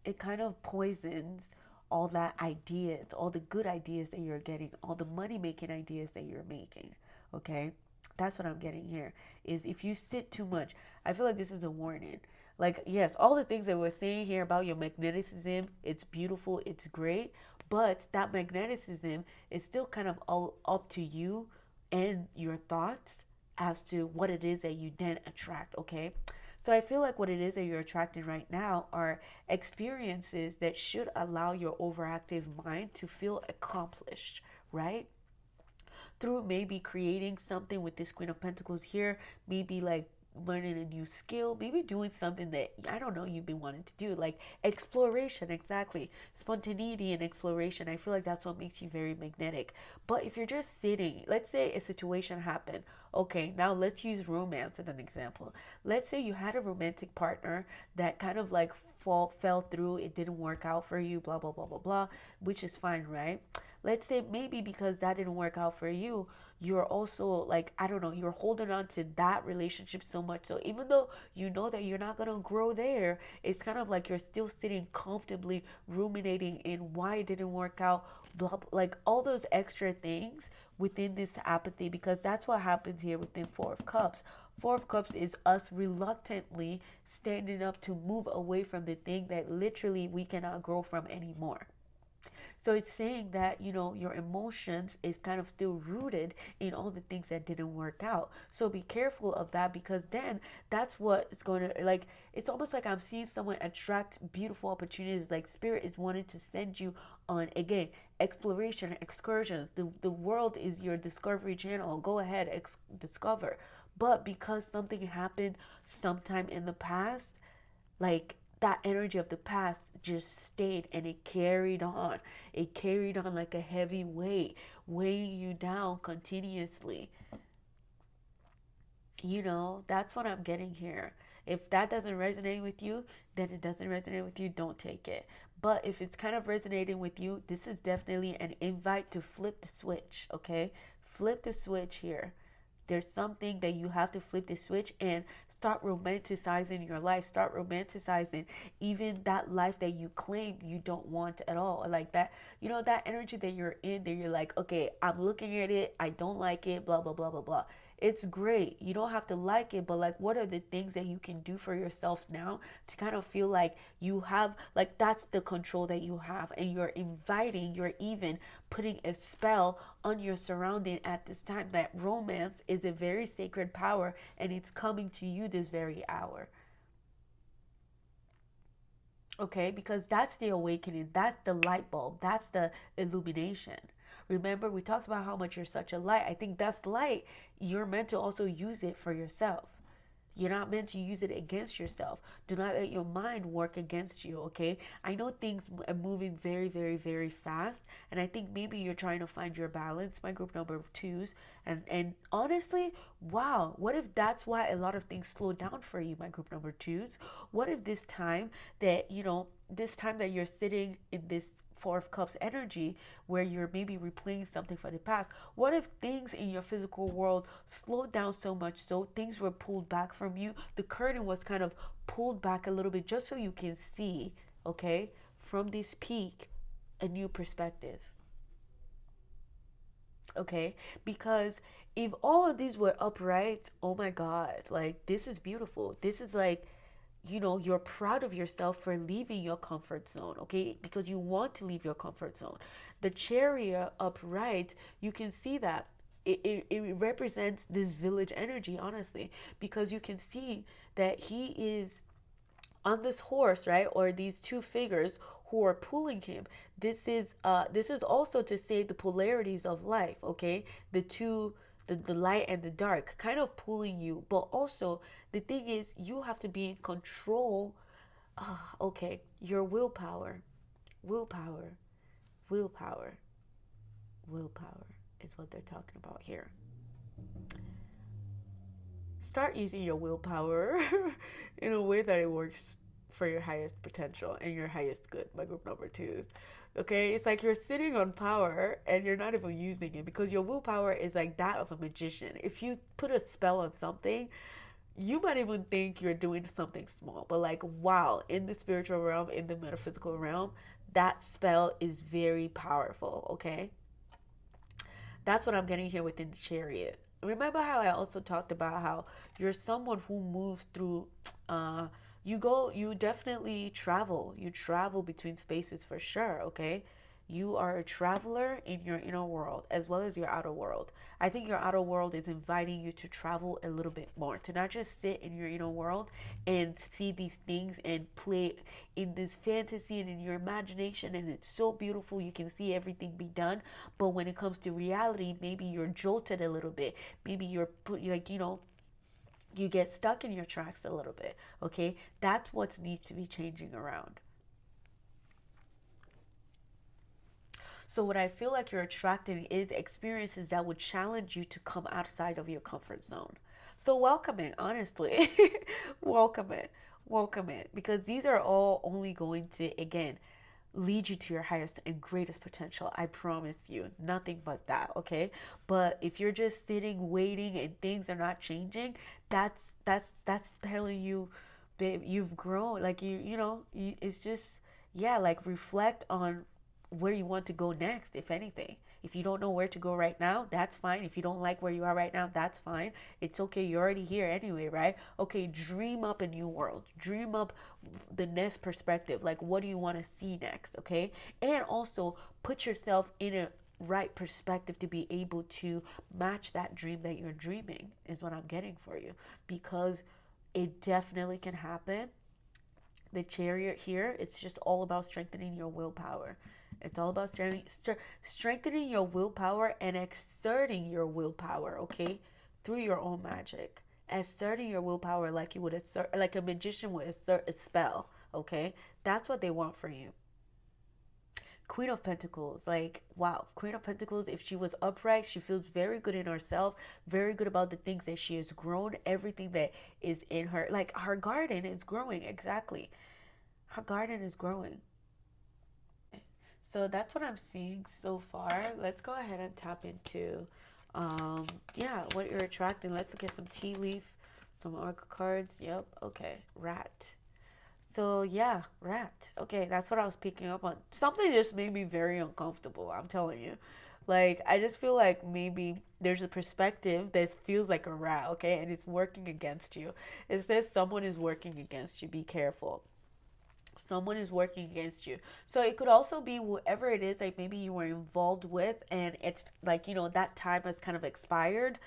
it kind of poisons all that ideas, all the good ideas that you're getting, all the money making ideas that you're making, okay? That's what I'm getting here. Is if you sit too much, I feel like this is a warning. Like, yes, all the things that we're saying here about your magnetism, it's beautiful, it's great, but that magnetism is still kind of all up to you and your thoughts as to what it is that you then attract, okay? So I feel like what it is that you're attracting right now are experiences that should allow your overactive mind to feel accomplished, right? Through maybe creating something with this Queen of Pentacles here, maybe like learning a new skill, maybe doing something that, I don't know, you've been wanting to do, like exploration. Exactly, spontaneity and exploration. I feel like that's what makes you very magnetic. But if you're just sitting, let's say a situation happened, okay, now let's use romance as an example. Let's say you had a romantic partner that kind of like fell through, it didn't work out for you, blah blah blah blah blah, which is fine, right? Let's say maybe because that didn't work out for you, you're also like, I don't know, you're holding on to that relationship so much. So even though you know that you're not going to grow there, it's kind of like you're still sitting comfortably ruminating in why it didn't work out, blah, blah, like all those extra things within this apathy, because that's what happens here within Four of Cups. Four of Cups is us reluctantly standing up to move away from the thing that literally we cannot grow from anymore. So it's saying that, your emotions is kind of still rooted in all the things that didn't work out. So be careful of that, because then that's what is going to, like, it's almost like I'm seeing someone attract beautiful opportunities. Like spirit is wanting to send you on, again, exploration, excursions. The world is your discovery channel. Go ahead, discover. But because something happened sometime in the past, like that energy of the past just stayed, and it carried on. It carried on like a heavy weight, weighing you down continuously. That's what I'm getting here. If that doesn't resonate with you, then it doesn't resonate with you. Don't take it. But if it's kind of resonating with you, this is definitely an invite to flip the switch, okay? Flip the switch here. There's something that you have to flip the switch and start romanticizing your life. Start romanticizing even that life that you claim you don't want at all. Like that, that energy that you're in, that you're like, okay, I'm looking at it, I don't like it, blah, blah, blah, blah, blah. It's great. You don't have to like it, but like, what are the things that you can do for yourself now to kind of feel like you have, like, that's the control that you have, and you're even putting a spell on your surrounding at this time. That romance is a very sacred power, and it's coming to you this very hour. Okay, because that's the awakening, that's the light bulb, that's the illumination. Remember, we talked about how much you're such a light. I think that's light. You're meant to also use it for yourself. You're not meant to use it against yourself. Do not let your mind work against you, okay? I know things are moving very, very, very fast, and I think maybe you're trying to find your balance, my group number of twos. And honestly, wow, what if that's why a lot of things slow down for you, my group number twos? What if this time that, this time that you're sitting in this Four of Cups energy where you're maybe replaying something from the past, what if things in your physical world slowed down so much so things were pulled back from you? The curtain was kind of pulled back a little bit just so you can see, okay, from this peak, a new perspective. Okay, because if all of these were upright, oh my God, like this is beautiful. This is like, you're proud of yourself for leaving your comfort zone, okay? Because you want to leave your comfort zone. The chariot upright, you can see that it represents this village energy, honestly, because you can see that he is on this horse, right? Or these two figures who are pulling him. This is also to say the polarities of life, okay? The two, the light and the dark kind of pulling you, but also the thing is you have to be in control. Okay, your willpower, willpower, willpower, willpower is what they're talking about here. Start using your willpower in a way that it works for your highest potential and your highest good, my group number twos. Okay, it's like you're sitting on power and you're not even using it because your willpower is like that of a magician. If you put a spell on something, you might even think you're doing something small, but like, wow, in the spiritual realm, in the metaphysical realm, that spell is very powerful, okay? That's what I'm getting here within the chariot. Remember how I also talked about how you're someone who moves through you definitely travel. You travel between spaces for sure, okay? You are a traveler in your inner world as well as your outer world. I think your outer world is inviting you to travel a little bit more, to not just sit in your inner world and see these things and play in this fantasy and in your imagination, and it's so beautiful. You can see everything be done, but when it comes to reality, maybe you're jolted a little bit. Maybe you're put like you get stuck in your tracks a little bit. Okay, that's what needs to be changing around. So what I feel like you're attracting is experiences that would challenge you to come outside of your comfort zone. So welcome it, honestly. Welcome it. Welcome it. Because these are all only going to, again, lead you to your highest and greatest potential. I promise you. Nothing but that, okay? But if you're just sitting, waiting, and things are not changing, that's telling you, babe, you've grown. Like it's just, yeah, like reflect on where you want to go next, if anything. If you don't know where to go right now, that's fine. If you don't like where you are right now, that's fine. It's okay. You're already here anyway, right? Okay, dream up a new world. Dream up the next perspective. Like, what do you want to see next? Okay. And also put yourself in a right perspective to be able to match that dream that you're dreaming, is what I'm getting for you. Because it definitely can happen. The chariot here, it's just all about strengthening your willpower. It's all about strengthening your willpower and exerting your willpower, okay? Through your own magic. Asserting your willpower like you would assert, like a magician would assert a spell, okay? That's what they want for you. Queen of Pentacles, like, wow. Queen of Pentacles, if she was upright, she feels very good in herself, very good about the things that she has grown, everything that is in her. Like, her garden is growing, exactly. Her garden is growing. So that's what I'm seeing so far. Let's go ahead and tap into, yeah, what you're attracting. Let's look at some tea leaf, some oracle cards. Yep, okay, rat. So yeah, rat. Okay, that's what I was picking up on. Something just made me very uncomfortable, I'm telling you. Like, I just feel like maybe there's a perspective that feels like a rat, okay, and it's working against you. It says someone is working against you. Be careful. Someone is working against you. So it could also be whoever it is, like maybe you were involved with, and it's like, that time has kind of expired.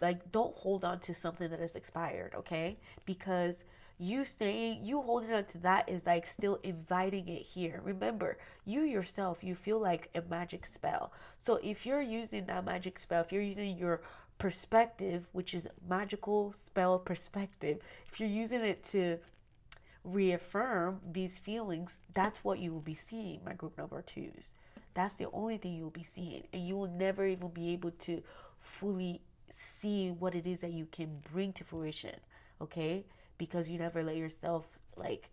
Like, don't hold on to something that has expired, okay? Because you holding on to that is like still inviting it here. Remember, you yourself, you feel like a magic spell. So if you're using that magic spell, if you're using your perspective, which is magical spell perspective, if you're using it to reaffirm these feelings, that's what you will be seeing, my group number twos. That's the only thing you will be seeing. And you will never even be able to fully see what it is that you can bring to fruition, okay? Because you never let yourself like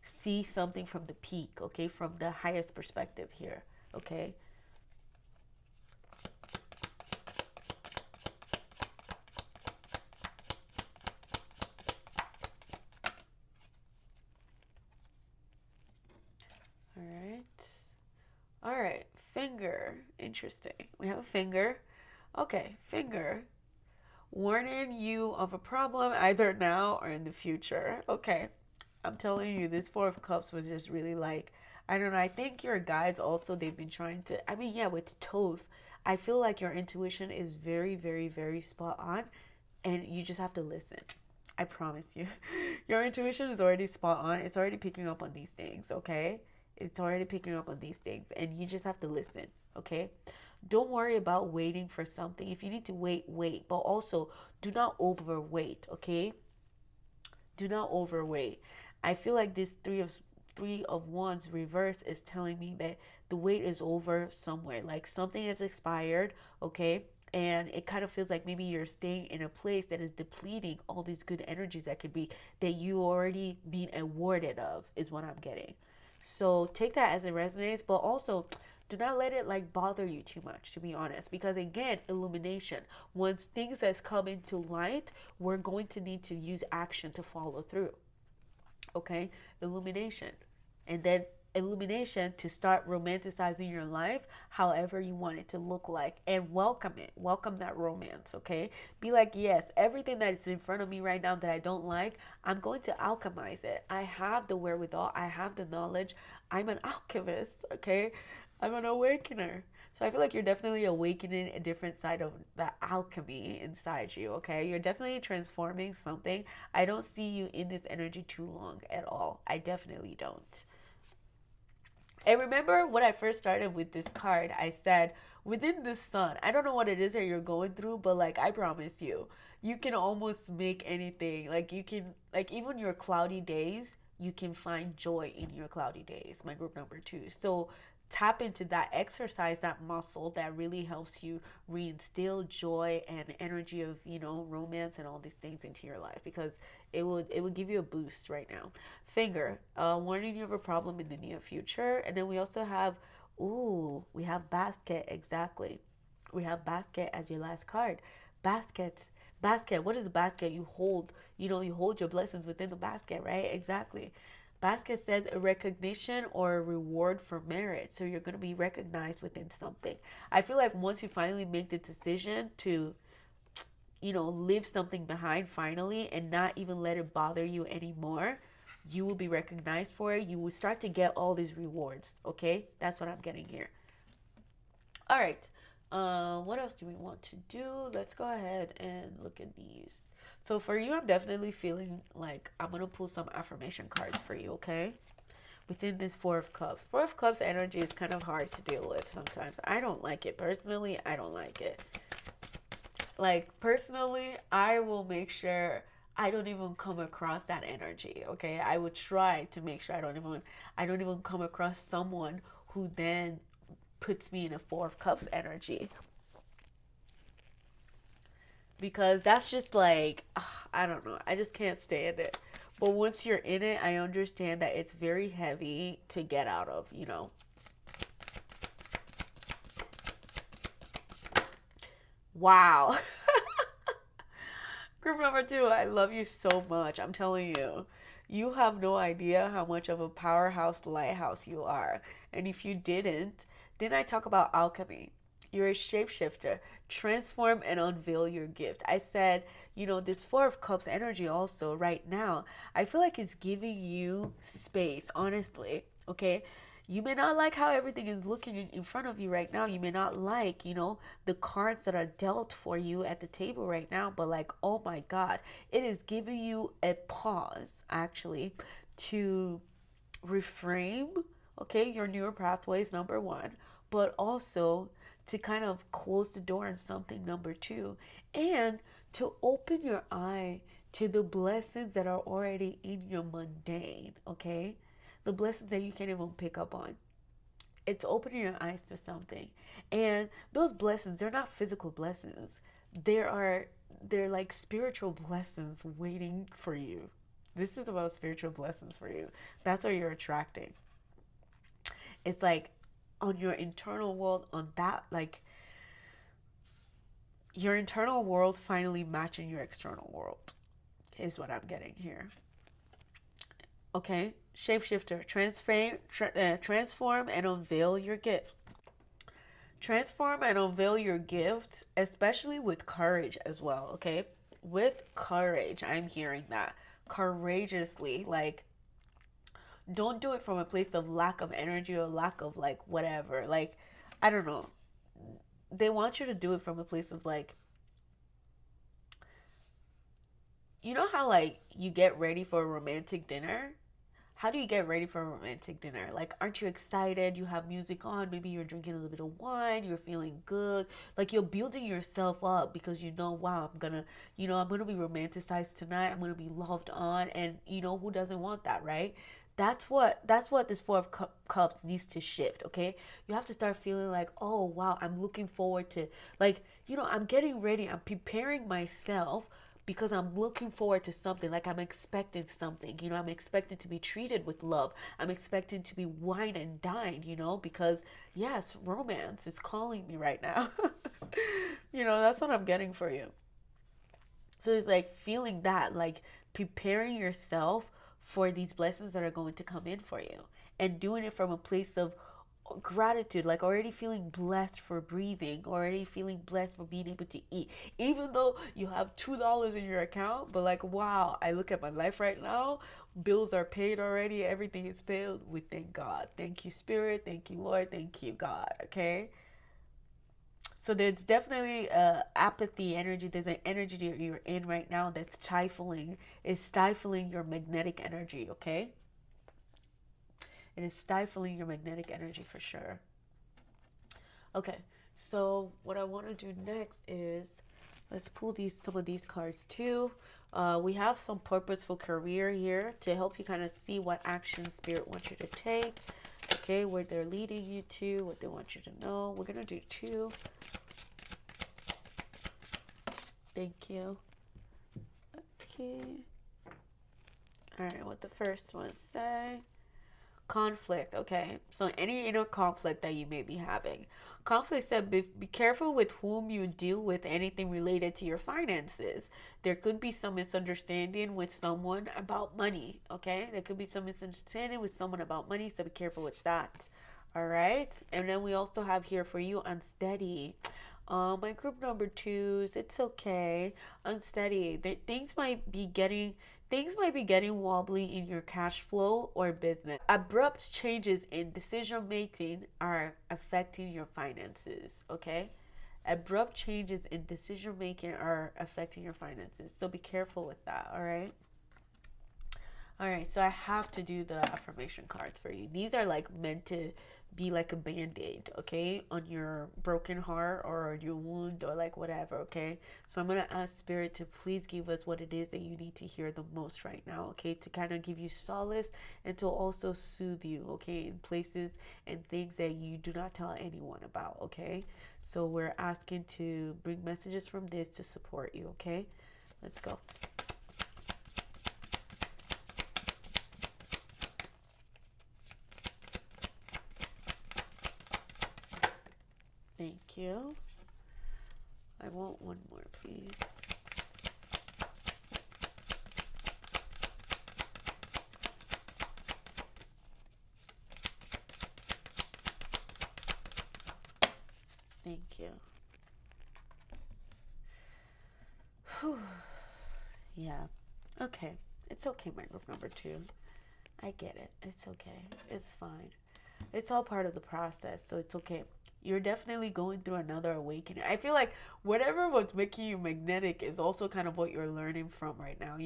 see something from the peak, okay? From the highest perspective here, okay? All right. All right, finger. Interesting. We have a finger. Okay, finger. Warning you of a problem either now or in the future. Okay, I'm telling you, this Four of Cups was just really like, I don't know. I think your guides also, they've been trying to, I mean, yeah, with Toth, I feel like your intuition is very, very, very spot on, and you just have to listen. I promise you. Your intuition is already spot on. It's already picking up on these things, okay? It's already picking up on these things, and you just have to listen, okay? Don't worry about waiting for something. If you need to wait, wait. But also, do not overweight, okay? Do not overweight. I feel like this three of wands reverse is telling me that the wait is over somewhere. Like something has expired, okay? And it kind of feels like maybe you're staying in a place that is depleting all these good energies that could be that you already being awarded of, is what I'm getting. So take that as it resonates, but also do not let it like bother you too much, to be honest, because again, illumination, once things has come into light, we're going to need to use action to follow through. Okay, illumination, and then illumination to start romanticizing your life however you want it to look like, and welcome it, welcome that romance. Okay, be like, yes, everything that's in front of me right now that I don't like, I'm going to alchemize it. I have the wherewithal, I have the knowledge, I'm an alchemist. Okay, I'm an awakener. So I feel like you're definitely awakening a different side of the alchemy inside you, okay? You're definitely transforming something. I don't see you in this energy too long at all. I definitely don't. And remember when I first started with this card, I said, within the sun, I don't know what it is that you're going through, but like, I promise you, you can almost make anything. Like, you can, like, even your cloudy days, you can find joy in your cloudy days, my group number two. So tap into that, exercise that muscle that really helps you reinstill joy and energy of, romance and all these things into your life, because it would give you a boost right now. Finger, warning you of a problem in the near future. And then we also have, ooh, we have basket. Exactly, we have basket as your last card. Basket. Basket, what is a basket? You hold, you hold your blessings within the basket, right? Exactly. Basket says a recognition or a reward for merit. So you're going to be recognized within something. I feel like once you finally make the decision to, leave something behind finally and not even let it bother you anymore, you will be recognized for it. You will start to get all these rewards. Okay? That's what I'm getting here. All right. What else do we want to do? Let's go ahead and look at these. So for you, I'm definitely feeling like I'm going to pull some affirmation cards for you, okay? Within this Four of Cups. Four of Cups energy is kind of hard to deal with sometimes. I don't like it. Personally, I don't like it. Like, personally, I will make sure I don't even come across that energy, okay? I would try to make sure I don't even come across someone who then puts me in a Four of Cups energy, because that's just like, I don't know. I just can't stand it. But once you're in it, I understand that it's very heavy to get out of. Wow. Group number two, I love you so much. I'm telling you. You have no idea how much of a powerhouse lighthouse you are. And if you didn't, then I talk about alchemy. You're a shapeshifter. Transform and unveil your gift. I said, this Four of Cups energy also right now, I feel like it's giving you space, honestly. Okay? You may not like how everything is looking in front of you right now. You may not like, the cards that are dealt for you at the table right now. But like, oh my God, it is giving you a pause actually to reframe, okay, your neural pathways, number one, but also to kind of close the door on something, number two, and to open your eye to the blessings that are already in your mundane, okay? The blessings that you can't even pick up on. It's opening your eyes to something. And those blessings, they're not physical blessings. They're like spiritual blessings waiting for you. This is about spiritual blessings for you. That's what you're attracting. It's like on your internal world, on that, like your internal world finally matching your external world is what I'm getting here. Okay, shapeshifter, transform and unveil your gifts. Transform and unveil your gift, especially with courage as well. Okay, with courage, I'm hearing that courageously, like don't do it from a place of lack of energy or lack of like whatever. Like, I don't know. They want you to do it from a place of like, you know how like you get ready for a romantic dinner? How do you get ready for a romantic dinner? Like, aren't you excited? You have music on, maybe you're drinking a little bit of wine, you're feeling good. Like you're building yourself up because you know, wow, I'm gonna be romanticized tonight. I'm gonna be loved on, and who doesn't want that, right? That's what this Four of Cups needs to shift, okay? You have to start feeling like, oh wow, I'm looking forward to, like, I'm getting ready, I'm preparing myself because I'm looking forward to something. Like I'm expecting something. I'm expecting to be treated with love. I'm expecting to be wine and dined, because yes, romance is calling me right now. That's what I'm getting for you. So it's like feeling that, like preparing yourself for these blessings that are going to come in for you and doing it from a place of gratitude, like already feeling blessed for breathing, already feeling blessed for being able to eat, even though you have $2 in your account. But like, wow, I look at my life right now, bills are paid already, everything is paid. We thank God. Thank you, Spirit. Thank you, Lord. Thank you, God. Okay. So there's definitely apathy energy. There's an energy that you're in right now that's stifling. Is stifling your magnetic energy. Okay, it is stifling your magnetic energy for sure. Okay, so what I want to do next is let's pull some of these cards too. We have some purposeful career here to help you kind of see what action Spirit wants you to take. Okay, where they're leading you to, what they want you to know. We're gonna do two. Thank you. Okay. All right, what the first one say? Conflict. Okay, so any inner conflict that you may be having. Conflict said be careful with whom you deal with anything related to your finances. There could be some misunderstanding with someone about money. Okay, there could be some misunderstanding with someone about money, so be careful with that. All right, and then we also have here for you unsteady. My group number twos, it's okay. Unsteady. Things might be getting wobbly in your cash flow or business. Abrupt changes in decision making are affecting your finances, okay? Abrupt changes in decision making are affecting your finances. So be careful with that, all right? All right, so I have to do the affirmation cards for you. These are like meant to be like a band-aid, okay, on your broken heart or your wound or like whatever, okay? So I'm gonna ask Spirit to please give us what it is that you need to hear the most right now, okay, to kind of give you solace and to also soothe you, okay, in places and things that you do not tell anyone about, okay? So we're asking to bring messages from this to support you, okay? Let's go. Thank you. I want one more, please. Thank you. Whew. Yeah. Okay. It's okay, my group number two. I get it. It's okay. It's fine. It's all part of the process, so it's okay. You're definitely going through another awakening. I feel like whatever was making you magnetic is also kind of what you're learning from right now.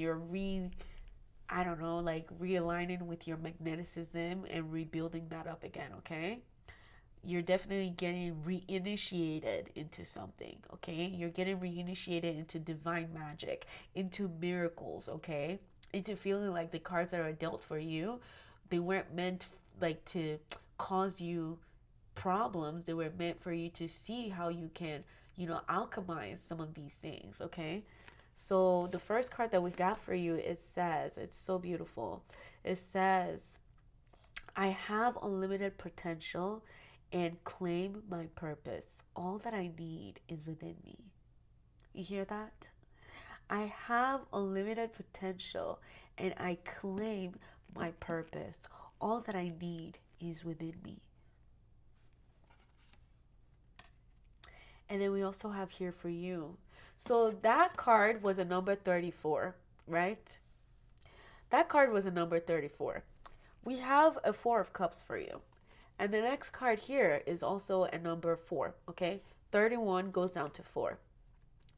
I don't know, like realigning with your magneticism and rebuilding that up again, okay? You're definitely getting reinitiated into something, okay? You're getting reinitiated into divine magic, into miracles, okay? Into feeling like the cards that are dealt for you, they weren't meant like to cause you problems. They were meant for you to see how you can, alchemize some of these things, okay? So the first card that we got for you, it says, it's so beautiful. It says, I have unlimited potential and claim my purpose. All that I need is within me. You hear that? I have unlimited potential and I claim my purpose. All that I need is within me. And then we also have here for you. So that card was a number 34, right? That card was a number 34. We have a 4 of cups for you. And the next card here is also a number 4, okay? 31 goes down to 4.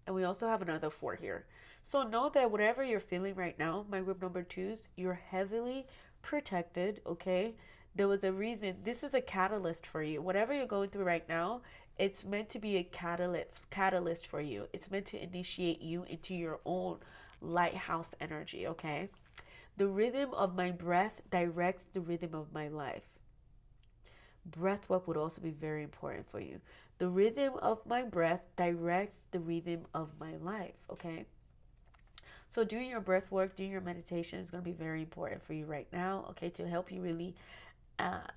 And we also have another 4 here. So know that whatever you're feeling right now, my group number 2s, you're heavily protected, okay? There was a reason. This is a catalyst for you. Whatever you're going through right now, it's meant to be a catalyst for you. It's meant to initiate you into your own lighthouse energy, okay? The rhythm of my breath directs the rhythm of my life. Breath work would also be very important for you. The rhythm of my breath directs the rhythm of my life, okay? So doing your breath work, doing your meditation is going to be very important for you right now, okay, to help you really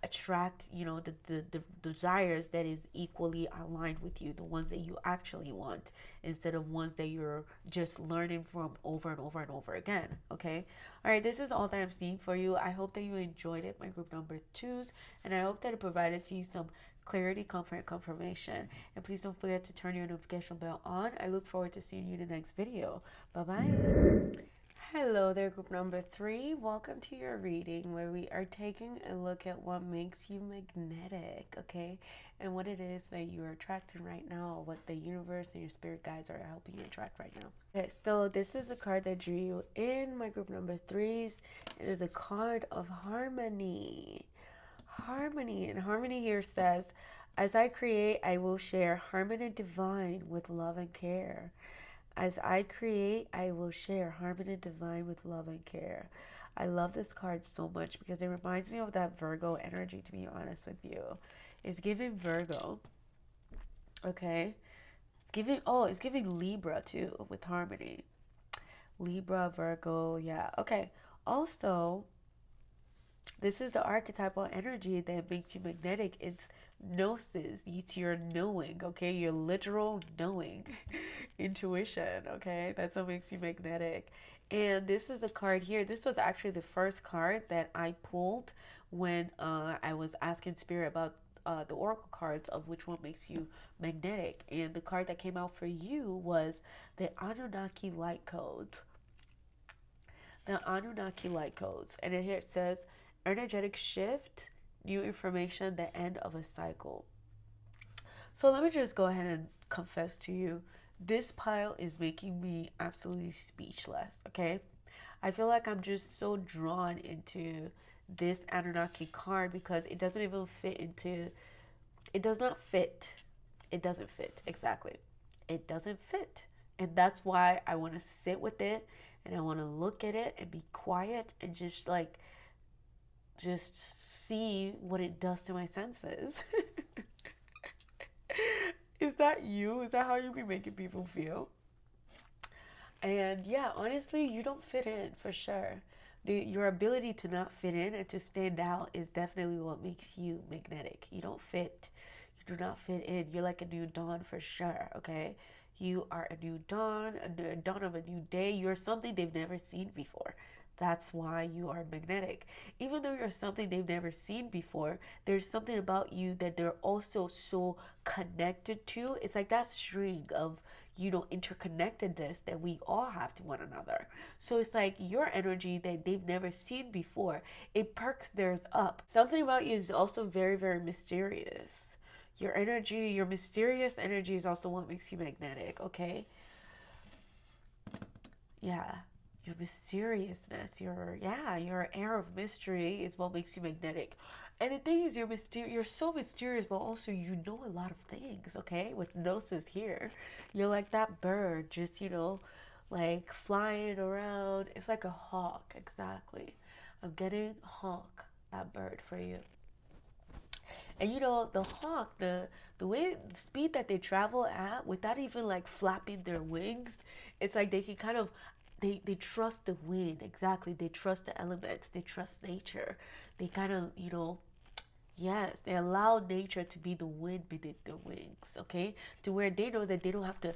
attract, the desires that is equally aligned with you, the ones that you actually want, instead of ones that you're just learning from over and over and over again, okay? All right, this is all that I'm seeing for you. I hope that you enjoyed it, my group number 2s, and I hope that it provided to you some clarity, comfort, and confirmation. And please don't forget to turn your notification bell on. I look forward to seeing you in the next video. Bye-bye. Hello there, group number 3. Welcome to your reading where we are taking a look at what makes you magnetic, okay? And what it is that you are attracting right now, what the universe and your spirit guides are helping you attract right now. Okay, so this is a card that drew you in, my group number 3s. It is a card of harmony. Harmony. And harmony here says, as I create, I will share harmony divine with love and care. As I create, I will share harmony divine with love and care. I love this card so much because it reminds me of that Virgo energy, to be honest with you. It's giving Virgo, okay? It's giving Libra too with harmony. Libra, Virgo, yeah. Okay. Also, this is the archetypal energy that makes you magnetic. It's gnosis. It's your knowing, okay? Your literal knowing. Intuition, okay? That's what makes you magnetic. And this is a card here. This was actually the first card that I pulled when I was asking Spirit about the oracle cards of which one makes you magnetic. And the card that came out for you was the Anunnaki light code. The Anunnaki light codes. And here it says, energetic shift, new information, the end of a cycle. So let me just go ahead and confess to you, this pile is making me absolutely speechless, okay? I feel like I'm just so drawn into this Anunnaki card because it doesn't even fit into, it does not fit. It doesn't fit, exactly. It doesn't fit. And that's why I want to sit with it and I want to look at it and be quiet and just see what it does to my senses. Is that you? Is that how you be making people feel? And yeah, honestly, you don't fit in for sure. Your ability to not fit in and to stand out is definitely what makes you magnetic. You don't fit. You do not fit in. You're like a new dawn for sure, okay? You are a new dawn, a dawn of a new day. You're something they've never seen before. That's why you are magnetic. Even though you're something they've never seen before, there's something about you that they're also so connected to. It's like that string of, interconnectedness that we all have to one another. So it's like your energy that they've never seen before, it perks theirs up. Something about you is also very, very mysterious. Your energy, your mysterious energy is also what makes you magnetic, okay? Yeah. Your mysteriousness, your air of mystery is what makes you magnetic. And the thing is, you're so mysterious, but also you know a lot of things, okay? With gnosis here. You're like that bird, just, like flying around. It's like a hawk, exactly. I'm getting hawk, that bird for you. And the hawk, the way the speed that they travel at without even like flapping their wings, it's like they can kind of they trust the wind, exactly. They trust the elements, they trust nature. They kind of, yes, they allow nature to be the wind beneath their wings, okay? To where they know that they don't have to,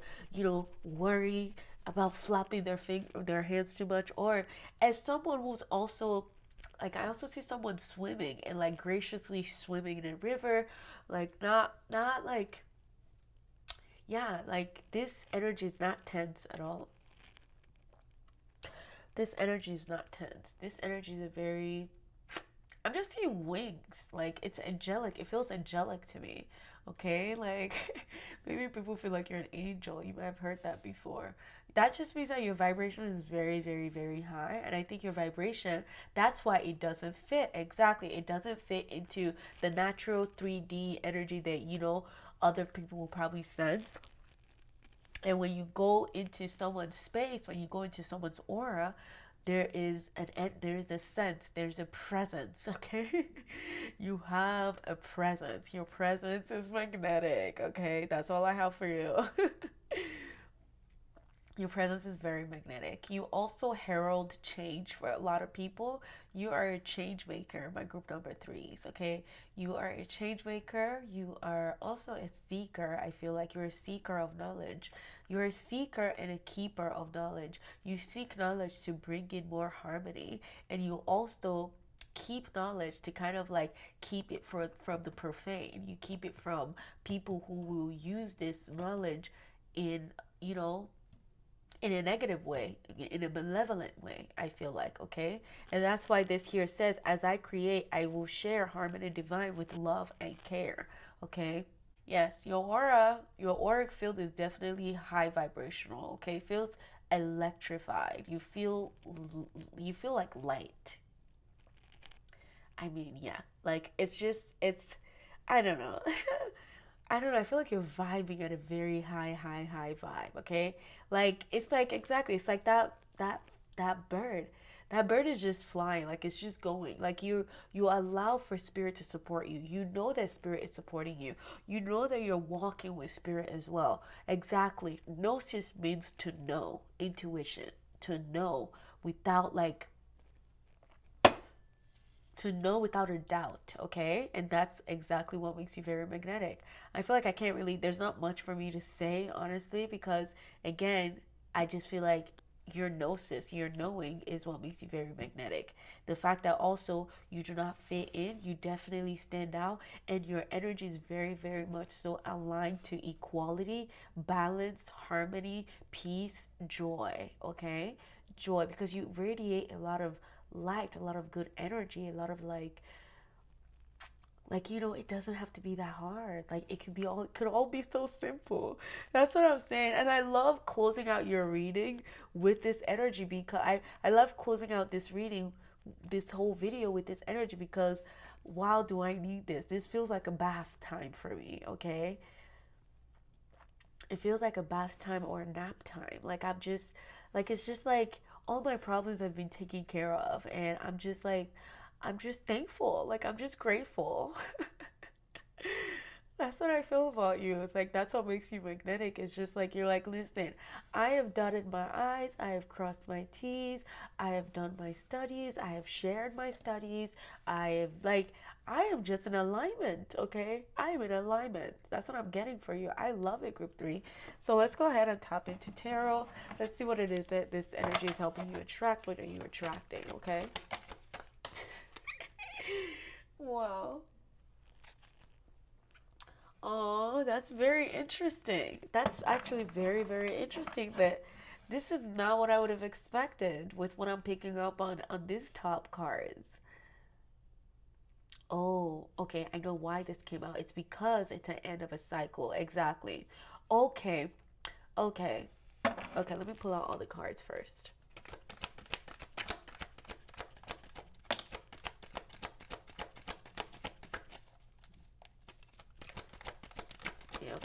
worry about flapping their hands too much. Or as someone who's also like, I also see someone swimming and like graciously swimming in a river, like not like, yeah, like this energy is not tense at all. This energy is not tense. This energy is a very, I'm just seeing wings. Like, it's angelic. It feels angelic to me. Okay? Like, maybe people feel like you're an angel. You might have heard that before. That just means that your vibration is very, very, very high. And I think your vibration, that's why it doesn't fit. Exactly. It doesn't fit into the natural 3D energy that, other people will probably sense. And when you go into someone's space, when you go into someone's aura, there is a sense, there's a presence, okay? You have a presence. Your presence is magnetic, okay? That's all I have for you. Your presence is very magnetic. You also herald change for a lot of people. You are a change maker, my group number threes, okay? You are a change maker. You are also a seeker. I feel like you're a seeker of knowledge. You're a seeker and a keeper of knowledge. You seek knowledge to bring in more harmony, and you also keep knowledge to kind of like keep it from the profane. You keep it from people who will use this knowledge in, you know, in a negative way, in a malevolent way, I feel like, okay? And that's why this here says, as I create, I will share harmony divine with love and care, okay? Yes, your auric field is definitely high vibrational, okay? It feels electrified. You feel like light. I mean, yeah. Like it's I don't know. I don't know. I feel like you're vibing at a very high, high, high vibe. Okay, like it's like exactly. It's like that bird. That bird is just flying. Like it's just going. Like you allow for spirit to support you. You know that spirit is supporting you. You know that you're walking with spirit as well. Exactly. Gnosis means to know. Intuition. To know without like to know without a doubt, okay? And that's exactly what makes you very magnetic. I feel like I can't really, there's not much for me to say, honestly, because again, I just feel like your gnosis, your knowing is what makes you very magnetic. The fact that also you do not fit in, you definitely stand out, and your energy is very, very much so aligned to equality, balance, harmony, peace, joy, okay? Joy, because you radiate a lot of light, a lot of good energy, a lot of it doesn't have to be that hard. Like it could all be so simple. That's what I'm saying. And I love closing out your reading with this energy because I love closing out this reading, this whole video with this energy because wow, do I need this? This feels like a bath time for me, okay? It feels like a bath time or a nap time. Like it's just like all my problems have been taken care of and I'm just thankful. Like I'm just grateful. That's what I feel about you. It's like that's what makes you magnetic. It's just like you're like, listen, I have dotted my I's, I have crossed my T's, I have done my studies, I have shared my studies, I am just in alignment, okay? I am in alignment. That's what I'm getting for you. I love it, group three. So let's go ahead and tap into tarot. Let's see what it is that this energy is helping you attract. What are you attracting, okay? Wow. Oh, that's very interesting. That's actually very, very interesting that this is not what I would have expected with what I'm picking up on these top cards. Oh, okay. I know why this came out. It's because it's an end of a cycle. Exactly. Okay. Okay. Okay, let me pull out all the cards first. Yep.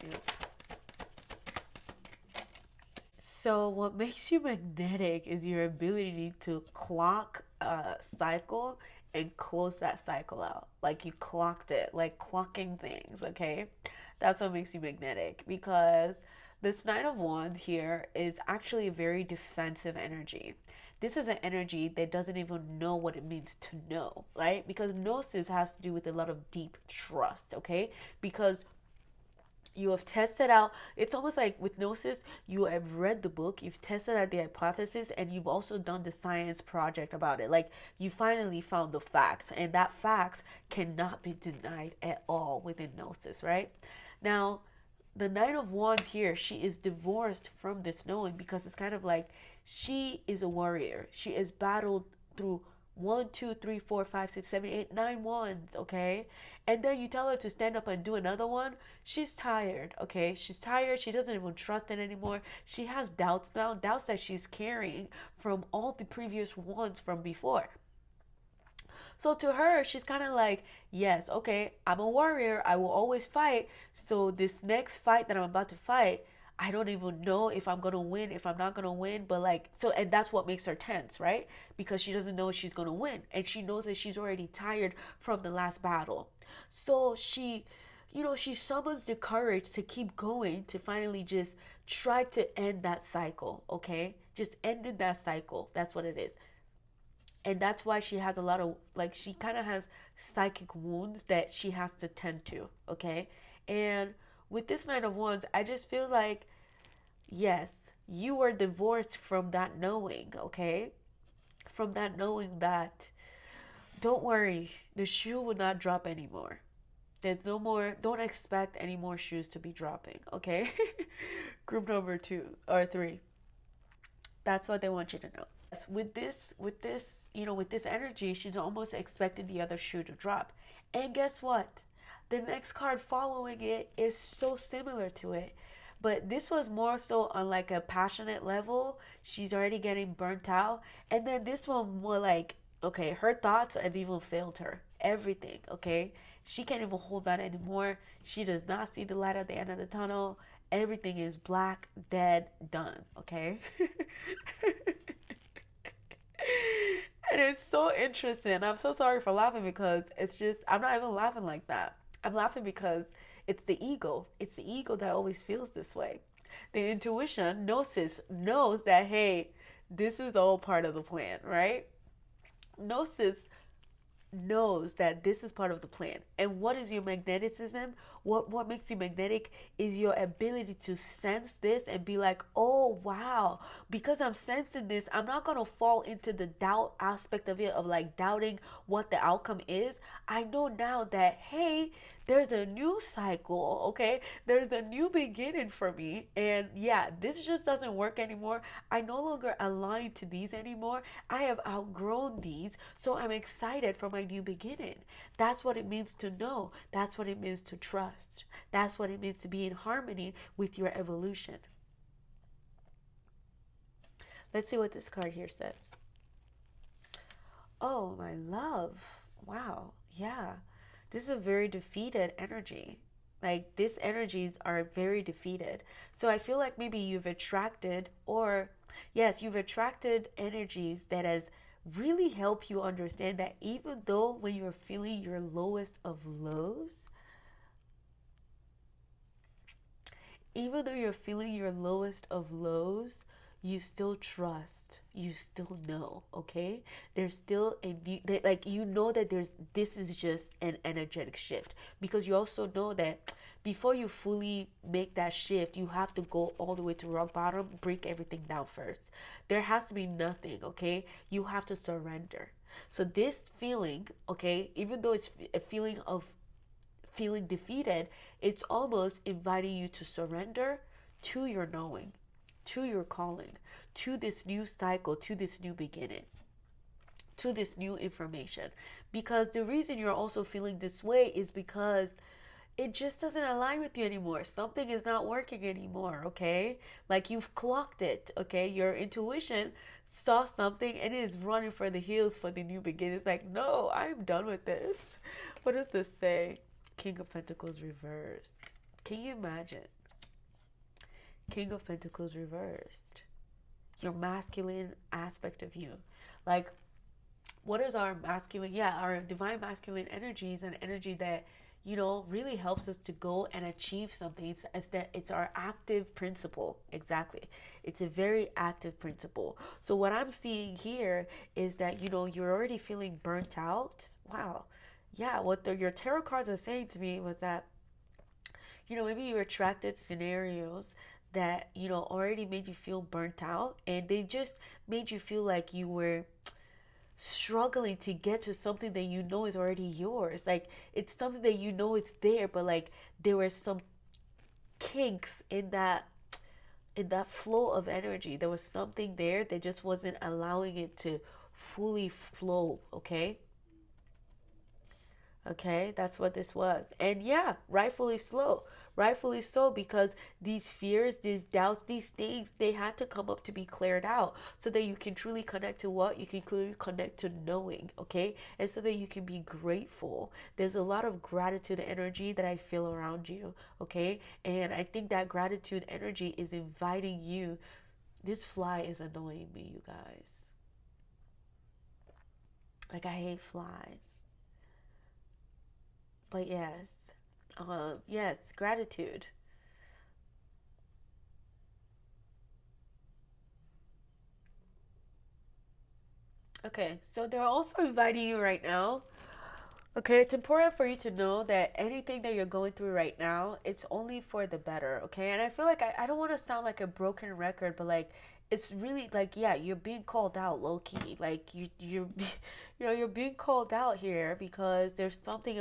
Yep. So, what makes you magnetic is your ability to clock a cycle and close that cycle out. Like you clocked it, like clocking things, okay? That's what makes you magnetic because this Knight of Wands here is actually a very defensive energy. This is an energy that doesn't even know what it means to know, right? Because gnosis has to do with a lot of deep trust, okay? Because you have tested out, it's almost like with gnosis, you have read the book, you've tested out the hypothesis, and you've also done the science project about it. Like you finally found the facts, and that facts cannot be denied at all within gnosis, right? Now the Knight of Wands here, she is divorced from this knowing because it's kind of like she is a warrior. She has battled through one, two, three, four, five, six, seven, eight, nine wands, okay? And then you tell her to stand up and do another one. She's tired, okay? She's tired. She doesn't even trust it anymore. She has doubts now, doubts that she's carrying from all the previous ones from before. So to her, she's kind of like, yes, okay, I'm a warrior. I will always fight. So this next fight that I'm about to fight, I don't even know if I'm gonna win, if I'm not gonna win, but like, so, and that's what makes her tense, right? Because she doesn't know if she's gonna win, and she knows that she's already tired from the last battle. So she summons the courage to keep going, to finally just try to end that cycle, okay? Just ended that cycle. That's what it is, and that's why she has a lot of, like, she kind of has psychic wounds that she has to tend to, okay? And with this Knight of Wands, I just feel like, yes, you were divorced from that knowing, okay? From that knowing that, don't worry, the shoe will not drop anymore. There's no more, don't expect any more shoes to be dropping, okay? Group number two or three, that's what they want you to know. With this energy, she's almost expecting the other shoe to drop. And guess what? The next card following it is so similar to it. But this was more so on like a passionate level. She's already getting burnt out. And then this one more like, okay, her thoughts have even failed her. Everything, okay? She can't even hold on anymore. She does not see the light at the end of the tunnel. Everything is black, dead, done, okay? And it's so interesting. I'm so sorry for laughing because it's just, I'm not even laughing like that. I'm laughing because it's the ego. It's the ego that always feels this way. The intuition, gnosis, knows that, hey, this is all part of the plan, right? Gnosis knows that this is part of the plan. And what is your magneticism? What makes you magnetic is your ability to sense this and be like, "Oh, wow. Because I'm sensing this, I'm not going to fall into the doubt aspect of it, of like doubting what the outcome is. I know now that, hey, there's a new cycle, okay? There's a new beginning for me. And yeah, this just doesn't work anymore. I no longer align to these anymore. I have outgrown these. So I'm excited for my new beginning." That's what it means to know. That's what it means to trust. That's what it means to be in harmony with your evolution. Let's see what this card here says. Oh, my love. Wow. Yeah. This is a very defeated energy. Like, these energies are very defeated. So I feel like maybe you've attracted, or yes, you've attracted energies that has really helped you understand that even though when you're feeling your lowest of lows, even though you're feeling your lowest of lows, you still trust. You still know, okay? There's still a new, like, you know that this is just an energetic shift, because you also know that before you fully make that shift, you have to go all the way to rock bottom, break everything down first. There has to be nothing, okay? You have to surrender. So this feeling, okay, even though it's a feeling of feeling defeated, it's almost inviting you to surrender to your knowing, to your calling, to this new cycle, to this new beginning, to this new information. Because the reason you're also feeling this way is because it just doesn't align with you anymore. Something is not working anymore, okay? Like you've clocked it, okay? Your intuition saw something and it is running for the hills for the new beginning. It's like, no, I'm done with this. What does this say? King of Pentacles reversed. Can you imagine? King of Pentacles reversed. Your masculine aspect of you. Like, what is our masculine? Yeah, our divine masculine energy is an energy that, really helps us to go and achieve something. It's our active principle. Exactly. It's a very active principle. So what I'm seeing here is that, you're already feeling burnt out. Wow. Yeah, what your tarot cards are saying to me was that, maybe you attracted scenarios that, already made you feel burnt out, and they just made you feel like you were struggling to get to something that is already yours. Like it's something that it's there, but like there were some kinks in that flow of energy. There was something there that just wasn't allowing it to fully flow, okay? Okay, that's what this was. And yeah, rightfully slow. Rightfully so, because these fears, these doubts, these things, they had to come up to be cleared out so that you can truly connect to what? You can truly connect to knowing, okay? And so that you can be grateful. There's a lot of gratitude energy that I feel around you, okay? And I think that gratitude energy is inviting you. This fly is annoying me, you guys. Like, I hate flies. But yes, yes, gratitude. Okay, so they're also inviting you right now. Okay, it's important for you to know that anything that you're going through right now, it's only for the better, okay? And I feel like I don't want to sound like a broken record, but like it's really like, yeah, you're being called out low key. Like you're you're being called out here because there's something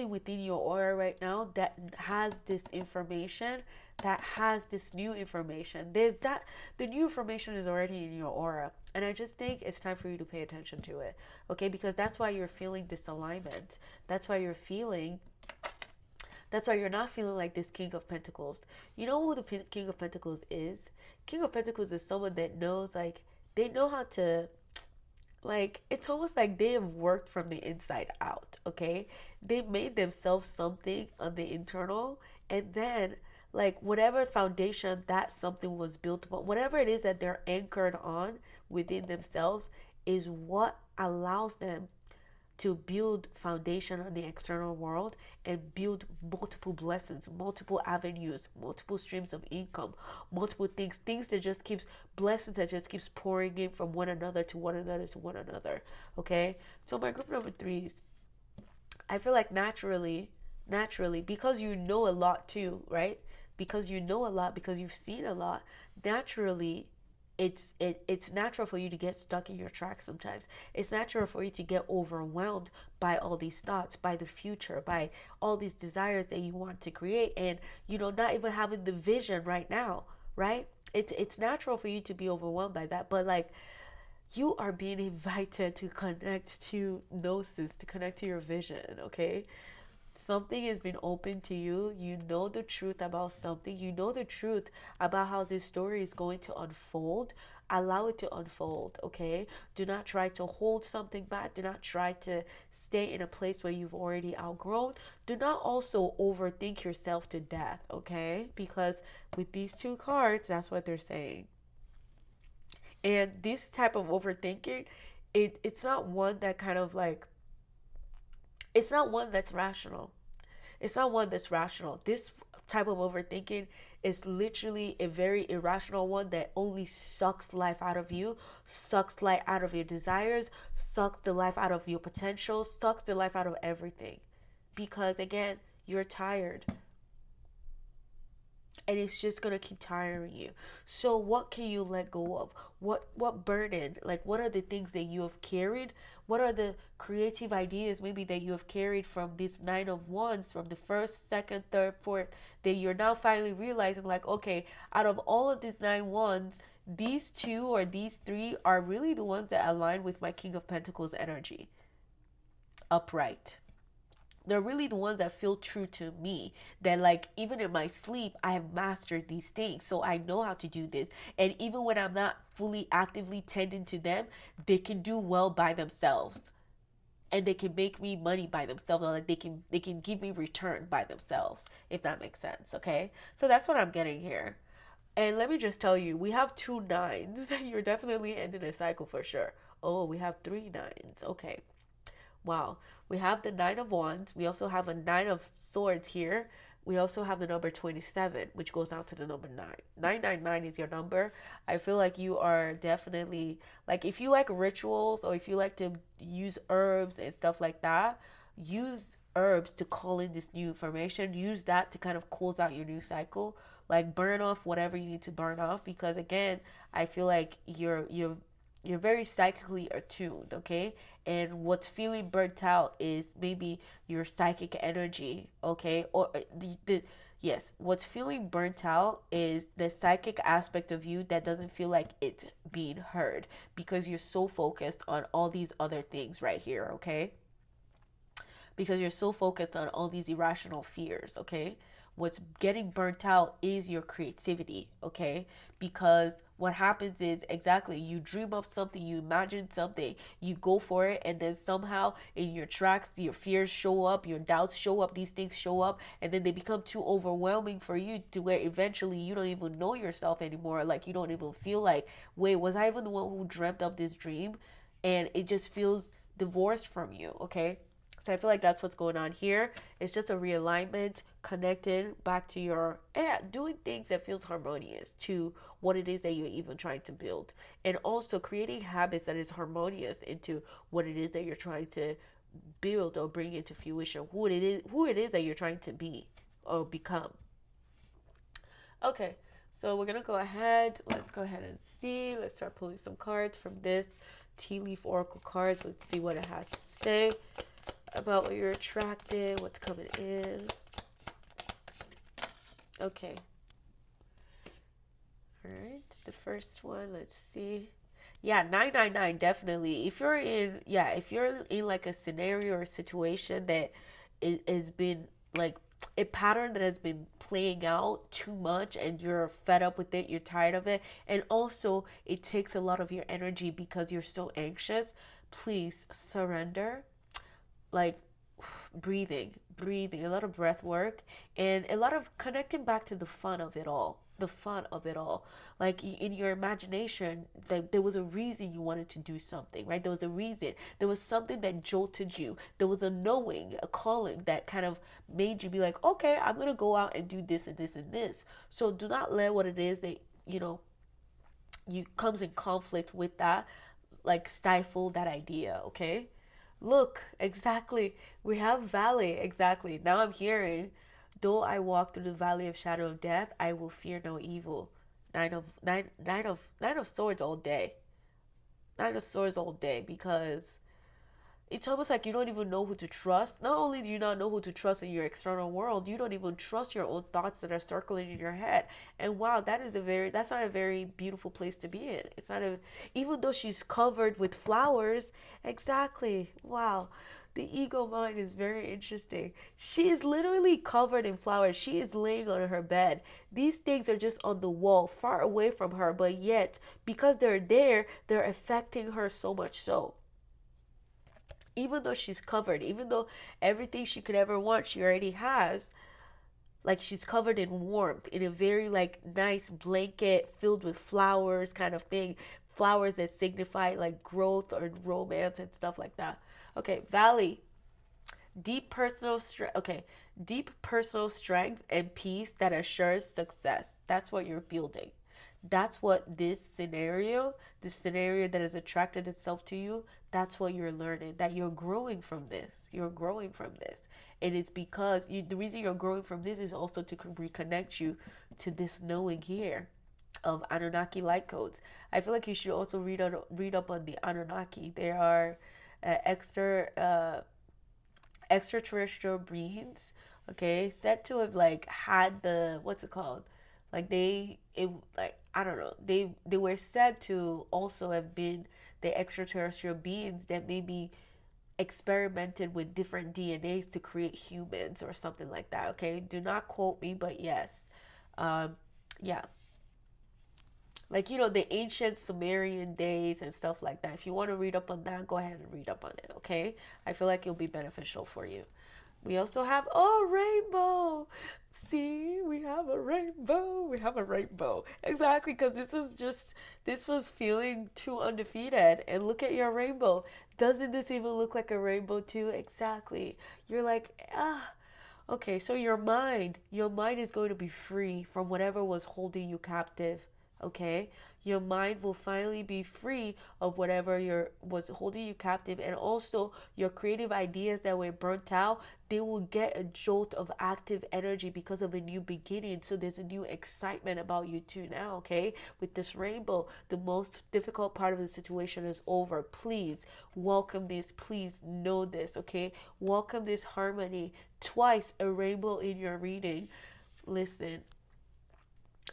within your aura right now that has this information, that has this new information. The new information is already in your aura, and I just think it's time for you to pay attention to it, okay? Because that's why you're feeling disalignment. that's why you're feeling that's why you're not feeling like this King of Pentacles. You know who the King of Pentacles is? King of Pentacles is someone that knows, like, they know how to, like, it's almost like they have worked from the inside out, okay? They made themselves something on the internal, and then like whatever foundation that something was built upon, whatever it is that they're anchored on within themselves, is what allows them to build foundation on the external world and build multiple blessings, multiple avenues, multiple streams of income, multiple things that just keeps blessings that just keeps pouring in from one another to one another to one another. Okay, so my group number threes, I feel like naturally, because you know a lot too, right? Because you know a lot, because you've seen a lot, naturally it's natural for you to get stuck in your tracks sometimes. It's natural for you to get overwhelmed by all these thoughts, by the future, by all these desires that you want to create, and not even having the vision right now, right? It's natural for you to be overwhelmed by that, but like, you are being invited to connect to gnosis, to connect to your vision, okay? Something has been open to you. You know the truth about something. You know the truth about how this story is going to unfold. Allow it to unfold, okay? Do not try to hold something back. Do not try to stay in a place where you've already outgrown. Do not also overthink yourself to death, okay? Because with these two cards, that's what they're saying. And this type of overthinking, it's not one that kind of like, it's not one that's rational. It's not one that's rational. This type of overthinking is literally a very irrational one that only sucks life out of you, sucks life out of your desires, sucks the life out of your potential, sucks the life out of everything. Because again, you're tired. and it's just gonna keep tiring you. So what can you let go of? What burden? Like, what are the things that you have carried? What are the creative ideas maybe that you have carried from this nine of wands, from the first, second, third, fourth, that you're now finally realizing, like, okay, out of all of these nine wands, these two or these three are really the ones that align with my King of Pentacles energy, upright. They're really the ones that feel true to me, that like even in my sleep I have mastered these things, so I know how to do this. And even when I'm not fully actively tending to them, they can do well by themselves, and they can make me money by themselves, or like they can give me return by themselves, if that makes sense. Okay, so that's what I'm getting here. And let me just tell you, we have two nines. You're definitely ending a cycle for sure. Oh, we have three nines. Okay. Wow. We have the Nine of Wands. We also have a Nine of Swords here. We also have the number 27, which goes down to the number 9. 999 is your number. I feel like you are definitely, like, if you like rituals or if you like to use herbs and stuff like that, use herbs to call in this new information. Use that to kind of close out your new cycle. Like, burn off whatever you need to burn off, because again, I feel like you're very psychically attuned, okay? And what's feeling burnt out is maybe your psychic energy, okay? Or yes, what's feeling burnt out is the psychic aspect of you that doesn't feel like it's being heard, because you're so focused on all these other things right here, okay? Because you're so focused on all these irrational fears, okay? What's getting burnt out is your creativity, okay? Because what happens is, exactly, you dream up something, you imagine something, you go for it, and then somehow in your tracks, your fears show up, your doubts show up, these things show up, and then they become too overwhelming for you, to where eventually you don't even know yourself anymore. Like, you don't even feel like, wait, was I even the one who dreamt up this dream? And it just feels divorced from you, okay? So I feel like that's what's going on here. It's just a realignment, connecting back to your, doing things that feels harmonious to what it is that you're even trying to build, and also creating habits that is harmonious into what it is that you're trying to build or bring into fruition. Who it is that you're trying to be or become. Okay, so we're gonna go ahead. Let's go ahead and see. Let's start pulling some cards from this tea leaf oracle cards. Let's see what it has to say about what you're attracting, what's coming in. Okay. All right. The first one, let's see. Yeah, 999 definitely. If you're in like a scenario or a situation that has been like a pattern that has been playing out too much, and you're fed up with it, you're tired of it, and also it takes a lot of your energy because you're so anxious, please surrender. Like, breathing, a lot of breath work, and a lot of connecting back to the fun of it all. The fun of it all. Like, in your imagination, that there was a reason you wanted to do something, right? There was a reason. There was something that jolted you. There was a knowing, a calling that kind of made you be like, okay, I'm going to go out and do this and this and this. So do not let what it is that, you comes in conflict with that, like, stifle that idea, okay? Look, exactly. We have valley, exactly. Now I'm hearing, though I walk through the valley of shadow of death, I will fear no evil. Nine of swords all day. Nine of swords all day, because it's almost like you don't even know who to trust. Not only do you not know who to trust in your external world, you don't even trust your own thoughts that are circling in your head. And wow, that's not a very beautiful place to be in. It's not a Even though she's covered with flowers, exactly. Wow. The ego mind is very interesting. She is literally covered in flowers. She is laying on her bed. These things are just on the wall, far away from her, but yet, because they're there, they're affecting her so much so, even though she's covered, even though everything she could ever want, she already has. Like, she's covered in warmth, in a very like nice blanket filled with flowers kind of thing. Flowers that signify like growth or romance and stuff like that. Okay, Valley, deep personal strength. Okay, deep personal strength and peace that assures success. That's what you're building. That's what this scenario that has attracted itself to you, that's what you're learning. That you're growing from this. You're growing from this. And it's because the reason you're growing from this is also to reconnect you to this knowing here of Anunnaki light codes. I feel like you should also read up on the Anunnaki. They are extraterrestrial beings, okay, said to have like had the, what's it called, like I don't know, they were said to also have been the extraterrestrial beings that maybe experimented with different DNAs to create humans or something like that. Okay, do not quote me, but yes, um, yeah, like the ancient Sumerian days and stuff like that. If you want to read up on that, go ahead and read up on it. Okay, I feel like it'll be beneficial for you. We also have rainbow. See, we have a rainbow. We have a rainbow. Exactly, because this was feeling too undefeated. And look at your rainbow. Doesn't this even look like a rainbow too? Exactly. You're like, okay, so your mind is going to be free from whatever was holding you captive. Okay, your mind will finally be free of whatever was holding you captive, and also your creative ideas that were burnt out, they will get a jolt of active energy because of a new beginning. So there's a new excitement about you too now. Okay, with this rainbow, the most difficult part of the situation is over. Please welcome this. Please know this. Okay, welcome this harmony. Twice a rainbow in your reading. Listen,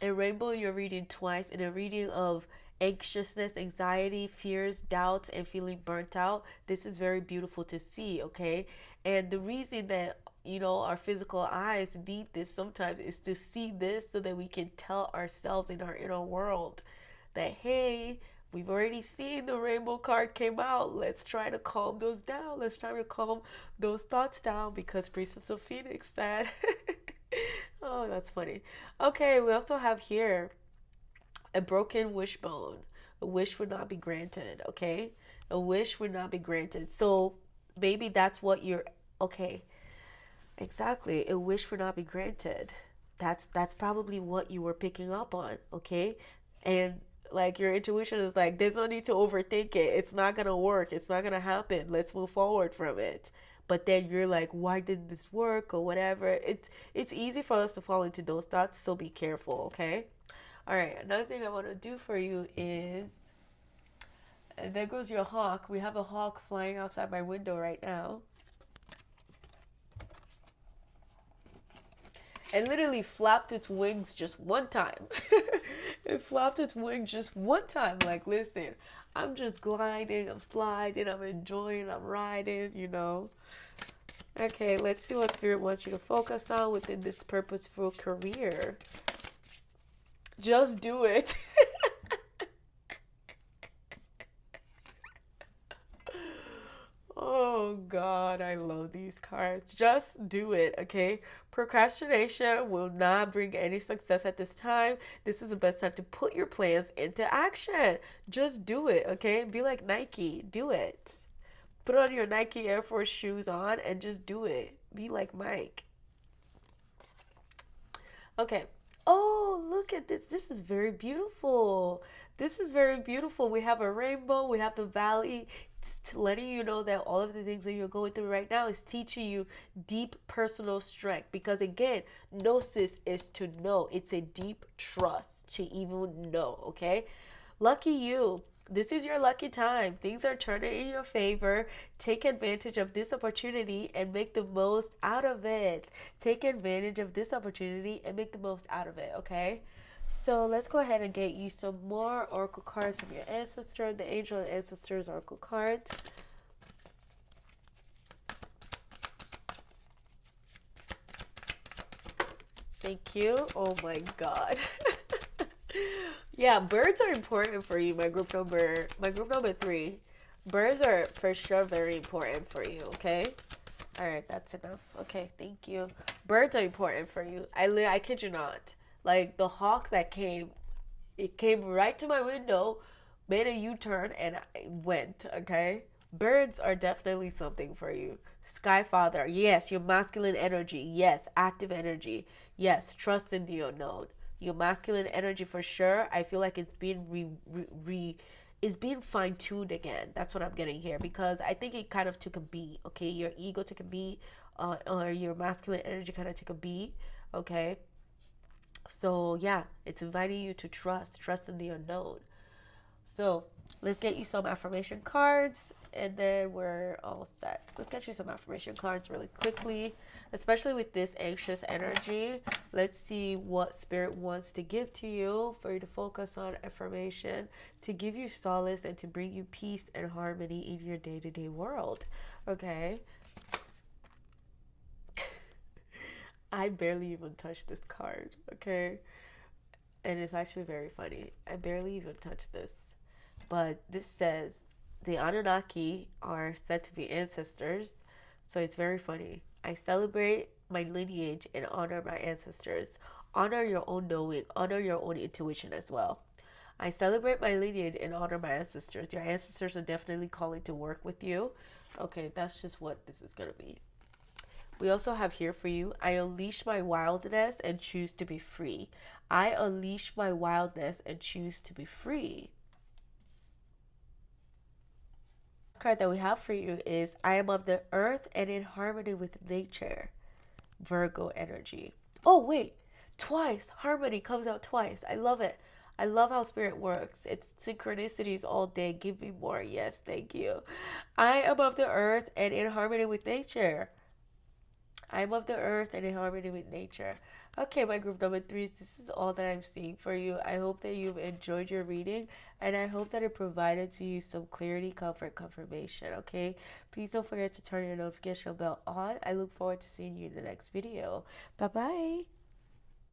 a rainbow you're reading twice in a reading of anxiousness, anxiety, fears, doubts, and feeling burnt out. This is very beautiful to see, okay? And the reason that our physical eyes need this sometimes is to see this so that we can tell ourselves in our inner world that, hey, we've already seen the rainbow card came out. Let's try to calm those down. Let's try to calm those thoughts down because Priestess of Phoenix said. Oh, that's funny. Okay, we also have here a broken wishbone. A wish would not be granted, okay? A wish would not be granted. So maybe that's what you're, okay. Exactly. A wish would not be granted. That's probably what you were picking up on, okay? And like your intuition is like, there's no need to overthink it. It's not gonna work. It's not gonna happen. Let's move forward from it. But then you're like, why didn't this work or whatever? It's easy for us to fall into those thoughts, so be careful, okay? All right, another thing I want to do for you is, and there goes your hawk. We have a hawk flying outside my window right now. And literally flapped its wings just one time. It flapped its wings just one time. Like, listen, I'm just gliding, I'm sliding, I'm enjoying, I'm riding. Okay, let's see what Spirit wants you to focus on within this purposeful career. Just do it. Oh God, I love these cards. Just do it, okay? Procrastination will not bring any success at this time. This is the best time to put your plans into action. Just do it, okay? Be like Nike. Do it. Put on your Nike Air Force shoes on and just do it. Be like Mike. Okay. Oh, look at this. This is very beautiful. This is very beautiful. We have a rainbow. We have the valley, letting you know that all of the things that you're going through right now is teaching you deep personal strength. Because again, gnosis is to know. It's a deep trust to even know, okay? Lucky you. This is your lucky time. Things are turning in your favor. Take advantage of this opportunity and make the most out of it. Take advantage of this opportunity and make the most out of it, okay? So let's go ahead and get you some more oracle cards from your ancestor, the angel and ancestors oracle cards. Thank you. Oh my God. Yeah, birds are important for you, my group number 3. Birds are for sure very important for you, okay? All right, that's enough. Okay, thank you. Birds are important for you. I kid you not. Like the hawk that came, it came right to my window, made a U-turn, and I went, okay? Birds are definitely something for you. Sky Father, yes, your masculine energy. Yes, active energy. Yes, trust in the unknown. Your masculine energy for sure. I feel like it's being is being fine-tuned again. That's what I'm getting here because I think it kind of took a beat, okay? Your ego took a beat. or your masculine energy kind of take a beat. Okay. So yeah, it's inviting you to trust in the unknown. So let's get you some affirmation cards and then we're all set. Let's get you some affirmation cards really quickly, especially with this anxious energy. Let's see what spirit wants to give to you for you to focus on affirmation, to give you solace and to bring you peace and harmony in your day-to-day world. Okay. I barely even touched this card, okay? And it's actually very funny. I barely even touched this. But this says the Anunnaki are said to be ancestors, so it's very funny. I celebrate my lineage and honor my ancestors. Honor your own knowing, honor your own intuition as well. I celebrate my lineage and honor my ancestors. Your ancestors are definitely calling to work with you. Okay, that's just what this is going to be. We also have here for you, I unleash my wildness and choose to be free. I unleash my wildness and choose to be free. The card that we have for you is I am of the earth and in harmony with nature. Virgo energy. Oh, wait. Twice. Harmony comes out twice. I love it. I love how spirit works. It's synchronicities all day. Give me more. Yes, thank you. I am of the earth and in harmony with nature. I'm of the earth and in harmony with nature. Okay, my group number threes, this is all that I'm seeing for you. I hope that you've enjoyed your reading and I hope that it provided to you some clarity, comfort, confirmation, okay? Please don't forget to turn your notification bell on. I look forward to seeing you in the next video. Bye-bye.